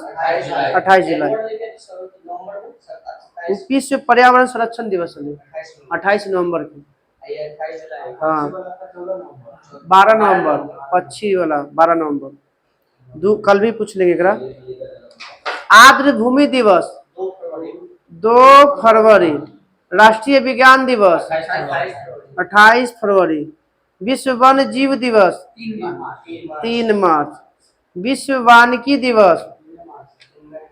28 जुलाई। विश्व पर्यावरण संरक्षण दिवस 28 नवंबर की। हाँ, 12 नवंबर पक्षी वाला 12 नवंबर। कल भी पूछ लेंगे एकरा। आर्द्र भूमि दिवस 2 फरवरी। राष्ट्रीय विज्ञान दिवस 28 फरवरी। विश्व वन्य जीव दिवस 3 मार्च। विश्व वानिकी दिवस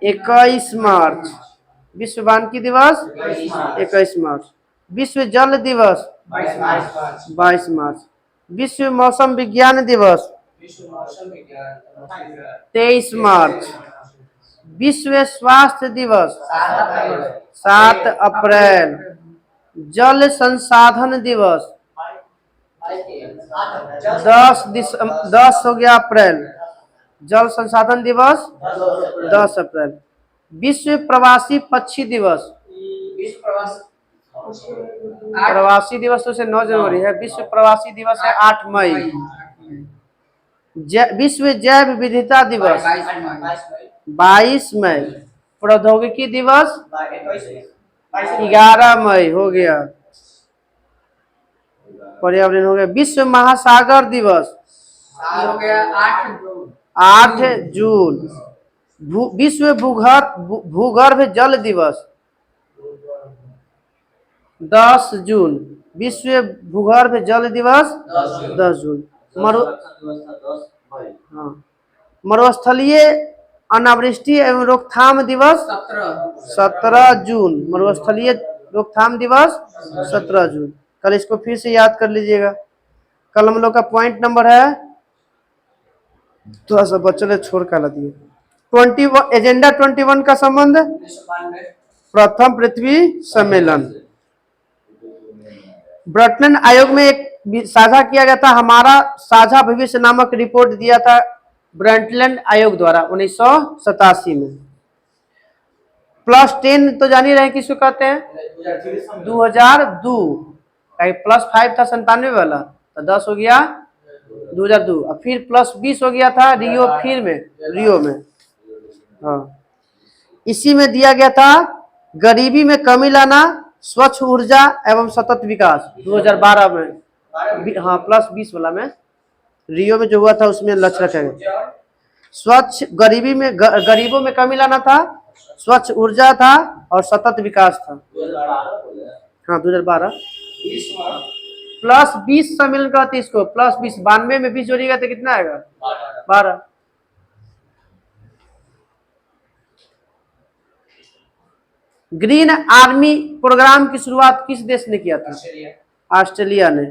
21 मार्च। विश्व वानिकी दिवस 21 मार्च। विश्व जल दिवस 22 मार्च। विश्व मौसम विज्ञान दिवस 23 मार्च। विश्व स्वास्थ्य दिवस 7 अप्रैल। जल संसाधन दिवस 10 हो गया अप्रैल। जल संसाधन दिवस 10 अप्रैल। विश्व प्रवासी पक्षी दिवस, प्रवासी दिवस तो से 9 जनवरी है। विश्व प्रवासी दिवस है 8 मई। विश्व जैव विविधता दिवस 22 मई। प्रौद्योगिकी दिवस 11 मई हो गया। पर्यावरण हो गया। विश्व महासागर दिवस हो गया 8 जून। विश्व भूगर्भ जल दिवस 10 जून। विश्व भूगर्भ जल दिवस 10 जून। हाँ, मरुस्थलीय अनावृष्टि एवं रोकथाम दिवस 17 जून। मरुस्थलीय रोकथाम दिवस 17 जून। कल इसको फिर से याद कर लीजिएगा। कल हम लोग का पॉइंट नंबर है, थोड़ा सा बच्चों छोड़ कर दिए, 21 एजेंडा 21 का संबंध 1992 प्रथम पृथ्वी सम्मेलन। ब्रटन आयोग में एक साझा किया गया था, हमारा साझा भविष्य नामक रिपोर्ट दिया था ब्रंटलैंड आयोग द्वारा 1987 में। +10 तो जान ही रहे किसको कहते हैं, 2002। +5 था 97 वाला, तो 10 हो गया 2002। और फिर +20 हो गया था रियो में। हाँ, इसी में दिया गया था गरीबी में कमी लाना, स्वच्छ ऊर्जा एवं सतत विकास 2012 में। हाँ, +20 वाला में रियो में जो हुआ था उसमें लक्ष्य रखा गया। स्वच्छ गरीबों में कमी लाना था, स्वच्छ ऊर्जा था और सतत विकास था। हाँ, 2012 +20 सम्मेलन कहते इसको। +20 92 में 20 जोड़िएगा तो कितना आएगा, 12। ग्रीन आर्मी प्रोग्राम की शुरुआत किस देश ने किया था, ऑस्ट्रेलिया ने।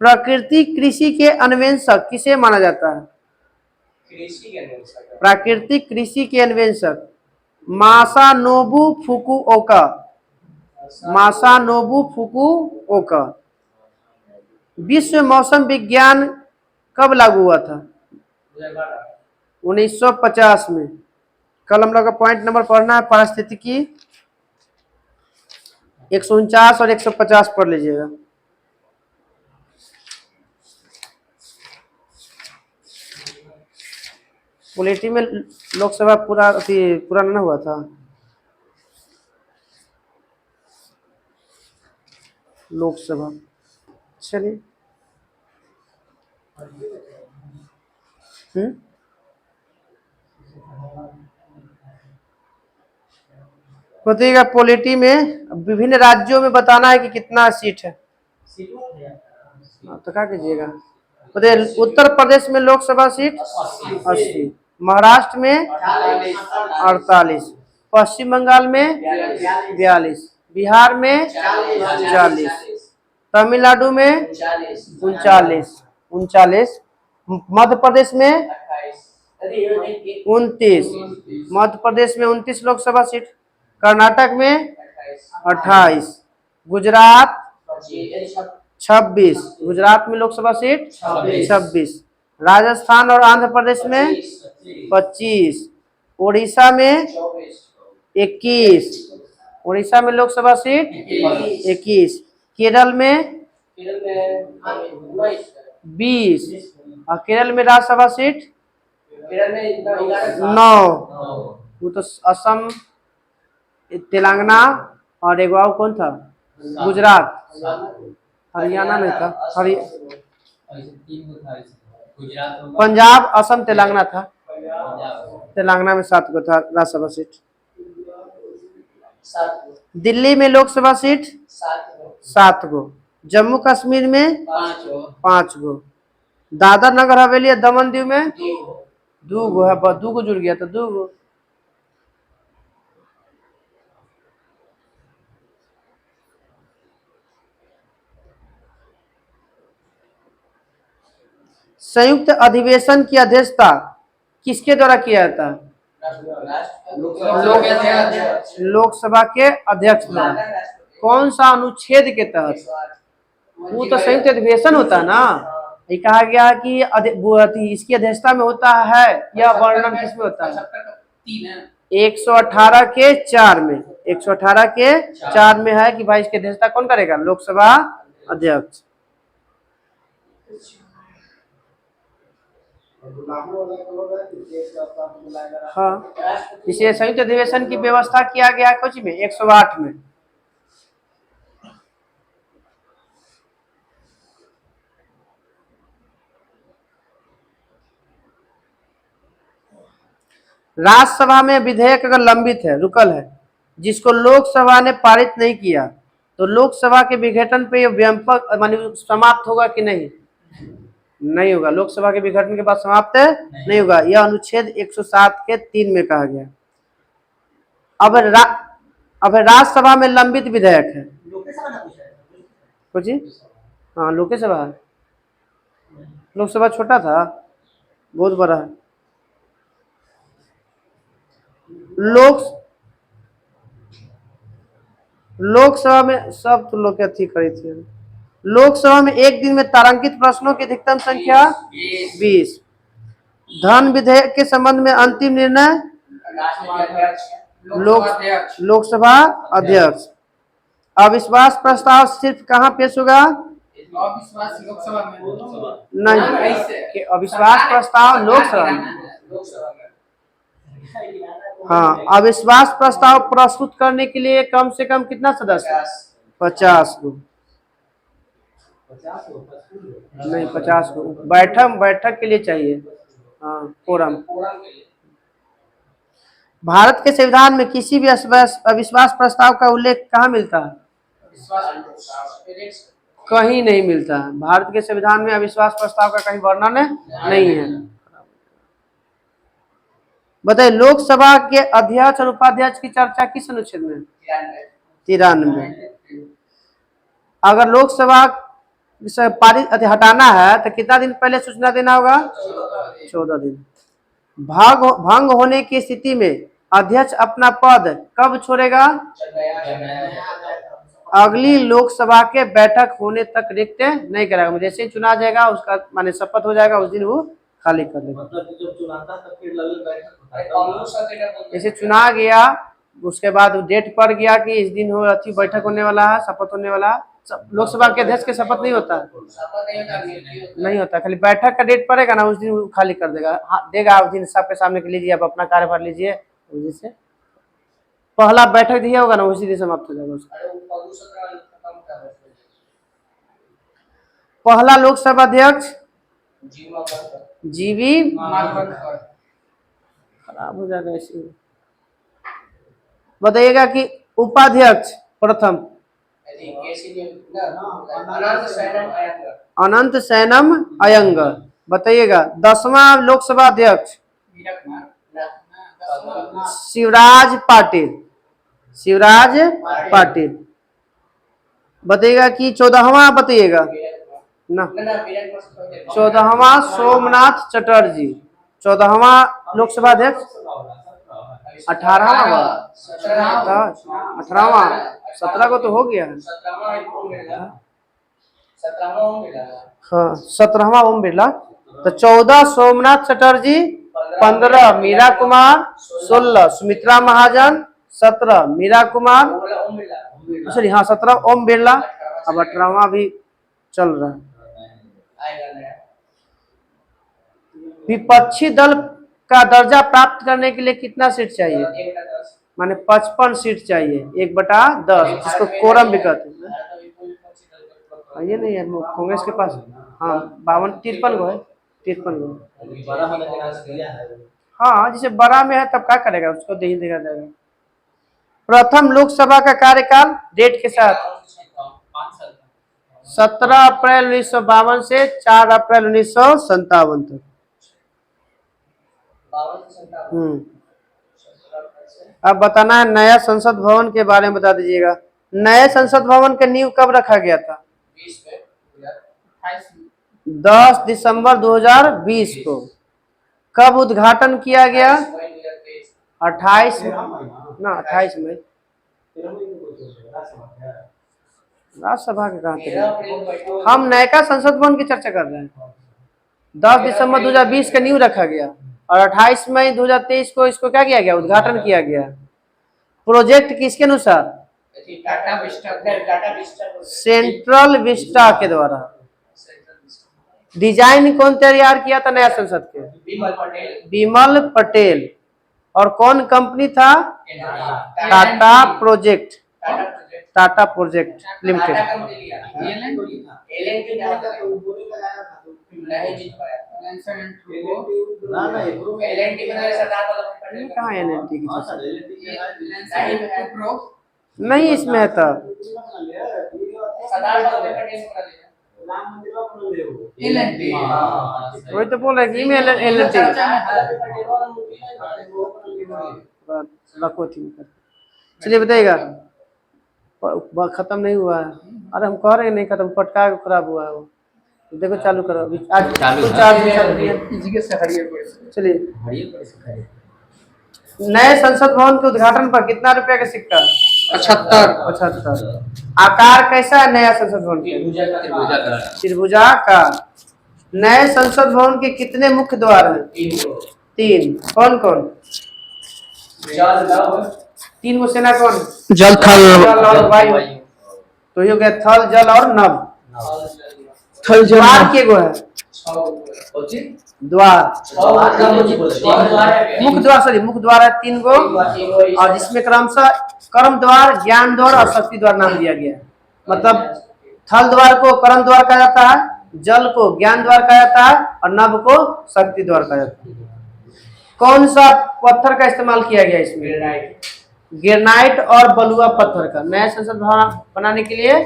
प्राकृतिक कृषि के अन्वेषक किसे माना जाता है, प्राकृतिक कृषि के अन्वेषक मासानोबु फुकुओका। मासानोबु फुकुओका। विश्व मौसम विज्ञान कब लागू हुआ था, 1950 में। कल हम लोग का पॉइंट नंबर पढ़ना है पारिस्थितिकी 149 और 150 पढ़ लीजिएगा। पॉलिटी में लोकसभा पूरा ना हुआ था, लोकसभा। चलिए, बताइएगा पॉलिटी में विभिन्न राज्यों में बताना है कि कितना सीट है। तो क्या कीजिएगा, बताइए। उत्तर प्रदेश में लोकसभा सीट 80, महाराष्ट्र में 48, पश्चिम बंगाल में 42, बिहार में 40, तमिलनाडु में 39, मध्य प्रदेश में 29, मध्य प्रदेश में 29 लोकसभा सीट, कर्नाटक में 28, गुजरात 26, गुजरात में लोकसभा सीट 26, राजस्थान और आंध्र प्रदेश में 25, उड़ीसा में 21, उड़ीसा में लोकसभा सीट 21, केरल में 20 और केरल में राज्यसभा सीट 9। वो तो असम, तेलंगाना और एक और कौन था, गुजरात, हरियाणा नहीं था, पंजाब, असम, तेलंगाना था। तेलंगाना में 7 को था राज्यसभा सीट। दिल्ली में लोकसभा सीट 7 गो, जम्मू कश्मीर में 5 गो, दादर नगर हवेली दमन दीव में 2 गो है, 2 गो जुड़ गया तो 2 गो। संयुक्त अधिवेशन की अध्यक्षता किसके द्वारा किया जाता है, लोकसभा के अध्यक्ष द्वारा। कौन सा अनुच्छेद के तहत, वो तो संयुक्त अधिवेशन होता है ना। ये कहा गया कि इसकी अध्यक्षता में होता है, यह वर्णन किसमें होता है, 118 के 4 में। 118 के 4 में है कि भाई इसकी अध्यक्षता कौन करेगा, लोकसभा अध्यक्ष। हाँ, इसे संयुक्त अधिवेशन की व्यवस्था किया गया कुछ में 108 में। राज्यसभा में विधेयक अगर लंबित है, रुकल है, जिसको लोकसभा ने पारित नहीं किया, तो लोकसभा के विघटन पे ये व्यापक माने समाप्त होगा कि नहीं? नहीं होगा। लोकसभा के विघटन के बाद समाप्त नहीं होगा। यह अनुच्छेद 107 के 3 में कहा गया। अब राज्यसभा में लंबित विधेयक है कुछ। हाँ लोकसभा, लोकसभा छोटा था, बहुत बड़ा है। लोकसभा में सब तो लोग अथी करी थी। लोकसभा में एक दिन में तारांकित प्रश्नों की अधिकतम संख्या 20। धन विधेयक के संबंध में अंतिम निर्णय लोकसभा अध्यक्ष। अविश्वास प्रस्ताव सिर्फ कहाँ पेश होगा? अविश्वास लोकसभा में नहीं, अविश्वास प्रस्ताव लोकसभा में। हाँ, अविश्वास प्रस्ताव प्रस्तुत करने के लिए कम से कम कितना सदस्य? 50 को। नहीं 50 को बैठक के लिए चाहिए। हाँ कोरम। भारत के संविधान में किसी भी अविश्वास प्रस्ताव का उल्लेख कहाँ मिलता है? कहीं नहीं मिलता है। भारत के संविधान में अविश्वास प्रस्ताव का कहीं वर्णन नहीं है। बताइए लोकसभा के अध्यक्ष और उपाध्यक्ष की चर्चा किस अनुच्छेद में? 93। अगर लोकसभा पारित हटाना है तो कितना दिन पहले सूचना देना होगा? 14 दिन। भंग होने की स्थिति में अध्यक्ष अपना पद कब छोड़ेगा? अगली लोकसभा के बैठक होने तक रिक्त नहीं करेगा। जैसे ही चुना जाएगा उसका माने शपथ हो जाएगा उस दिन वो खाली कर देगा। जैसे चुना गया उसके बाद डेट पड़ गया कि इस दिन हो अच्छी बैठक होने वाला है, शपथ होने वाला है। लोकसभा के अध्यक्ष के शपथ नहीं होता, नहीं होता, खाली बैठक का डेट पड़ेगा ना उस दिन वो खाली कर देगा। देगा उस दिन सबके सामने के लीजिए, आप अपना कार्यभार लीजिए। उस दिन से पहला बैठक दिया होगा ना उसी दिन समाप्त हो जाएगा उसका। पहला लोकसभा अध्यक्ष जीवी खराब हो जाएगा ऐसे। बताइएगा कि उपाध्यक्ष प्रथम अनंत सैनम अयंगर। बताइएगा 10वां लोकसभा अध्यक्ष शिवराज पाटिल। शिवराज पाटिल। बताइएगा कि 14वां बताइएगा ना 14वां सोमनाथ चटर्जी। 14वां लोकसभा अध्यक्ष 18वां 17 को तो हो गया है। हाँ 17वां ओम बिरला। तो 14 सोमनाथ चटर्जी, 15 मीरा कुमार, 16 सुमित्रा महाजन, 17 मीरा कुमार, सॉरी हाँ 17 ओम बिरला। अब 18वां भी चल रहा है। विपक्षी दल का दर्जा प्राप्त करने के लिए कितना सीट चाहिए? माने 55 सीट चाहिए, 1/10 जिसको कोरम भी कहते हैं। ये नहीं है कांग्रेस के पास। हाँ 53 गो है, 53 गो। हाँ जिसे बड़ा में है तब क्या करेगा, उसको दे ही देगा जाएगा। प्रथम लोकसभा का कार्यकाल डेट के साथ 17 अप्रैल 1952 से 4 अप्रैल 1957 तक। अब बताना है नया संसद भवन के बारे में बता दीजिएगा। नए संसद भवन का नींव कब रखा गया था? 10 दिसंबर 2020 को। कब उद्घाटन किया गया? 28 मई। राज्यसभा के कहा हम नयका संसद भवन की चर्चा कर रहे हैं। 10 दिसंबर 2020 का नींव रखा गया और 28 मई 2023 को इसको क्या किया गया? उद्घाटन किया गया। प्रोजेक्ट किसके अनुसार? सेंट्रल विस्टा के द्वारा। डिजाइन कौन तैयार किया था नया संसद के? विमल पटेल। और कौन कंपनी था? Tata project limited. कहाँ LNT की नहीं इसमें है तो LNT वही तो बोल रहे कि एलएनटी चलिए बताइएगा खत्म नहीं हुआ है। अरे हम कह रहे हैं नहीं खत्म, पटका के खराब हुआ है वो। देखो चालू करो अभी आज चालू तो है। चलिए नए संसद भवन के उद्घाटन पर कितना रुपया का सिक्का? 75। आकार कैसा है नया संसद भवन का? त्रिभुजाकार। नए संसद भवन के कितने मुख्य द्वार हैं? 3। कौन कौन? 3 गो सेना कौन? जल थल और वायु। तो ये हो गया थल जल और नभ। थल जल द्वार के गो है? द्वार मुख्य द्वार सॉरी मुख्य द्वार है 3 गो और जिसमें क्रमशः कर्म द्वार, ज्ञान द्वार और शक्ति द्वार नाम दिया गया है। मतलब थल द्वार को कर्म द्वार कहा जाता है, जल को ज्ञान द्वार कहा जाता है और नभ को शक्ति द्वार कहा जाता है। कौन सा पत्थर का इस्तेमाल किया गया इसमें? ग्रेनाइट और बलुआ पत्थर का। नया संसद भवन बनाने के लिए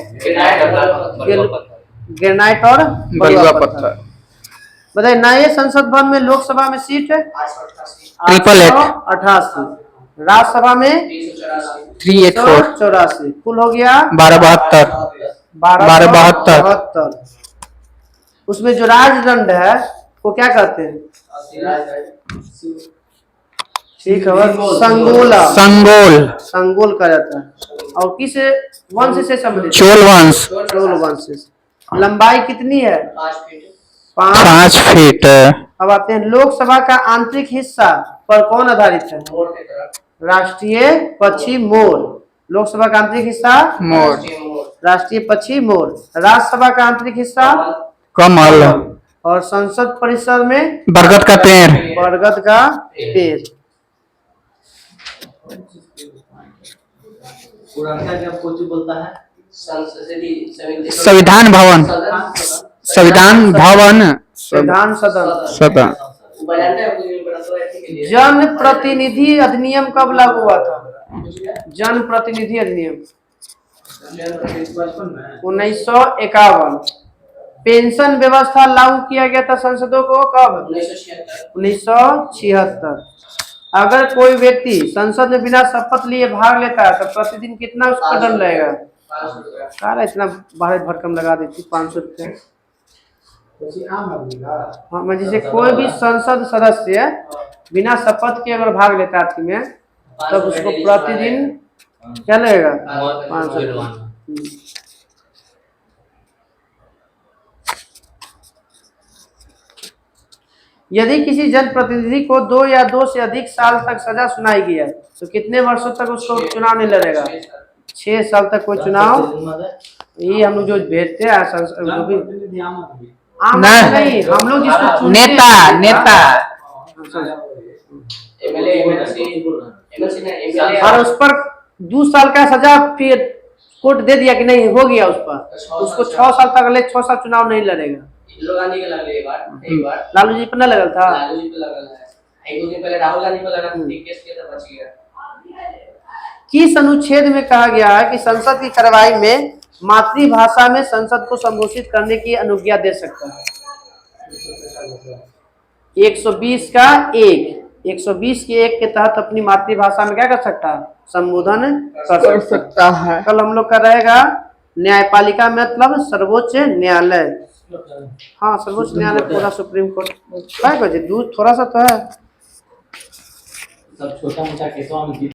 ग्रेनाइट और बलुआ पत्थर। बताइए नए संसद भवन में लोकसभा में सीट है 888, राज्यसभा में 384, कुल हो गया 1272। उसमें जो राजदंड है वो क्या कहते हैं? ठीक है संगोला संगोल कहा जाता है। और किस वंश से संबंधित? चोल वंश से। लंबाई कितनी है? 5 फीट। अब आते हैं लोकसभा का आंतरिक हिस्सा पर कौन आधारित है? राष्ट्रीय पक्षी मोर। लोकसभा का आंतरिक हिस्सा मोर। राष्ट्रीय पक्षी मोर। राज्यसभा का आंतरिक हिस्सा कमल। और संसद परिसर में बरगद का पेड़। बरगद का पेड़। बोलता है संविधान भवन। संविधान सदन। जन प्रतिनिधि अधिनियम कब लागू हुआ था? जन प्रतिनिधि अधिनियम 1951। पेंशन व्यवस्था लागू किया गया था संसदों को कब? 1976। अगर कोई व्यक्ति संसद में बिना शपथ लिए भाग लेता है तो प्रतिदिन कितना उसका दंड लगेगा? सारा इतना भारी भरकम लगा देती 500 रुपये। हाँ मैं जैसे कोई भी संसद सदस्य बिना शपथ के अगर भाग लेता है में तब उसको प्रतिदिन क्या लगेगा? 500। यदि किसी जनप्रतिनिधि को 2 या 2 से अधिक साल तक सजा सुनाई गई है तो कितने वर्षों तक उसको चुनाव नहीं लड़ेगा? 6 साल तक कोई चुनाव। ये हम लोग जो भेजते हैं नहीं हम लोग जिसको नेता और उस पर 2 साल का सजा फिर कोर्ट दे दिया कि नहीं हो गया उस पर, उसको 6 साल तक अगले 6 साल चुनाव नहीं लड़ेगा। लालू जी पर न लगल था। लालू जी पे लगल है। 1 दिन पहले राहुल गांधी पे लगा था, केस किया था, बच गया। किस अनुच्छेद में कहा गया है कि संसद की कार्यवाही में मातृभाषा में संसद को संबोधित करने की अनुज्ञा दे सकता है? 120 का 1। 120 के 1 के तहत अपनी मातृभाषा में क्या कर सकता है? संबोधन कर सकता है। कल हम लोग का रहेगा न्यायपालिका मतलब सर्वोच्च न्यायालय। हाँ सर्वोच्च न्यायालय पूरा सुप्रीम कोर्ट क्या दूध थोड़ा सा तो है। सब छोटा मोटा केसों में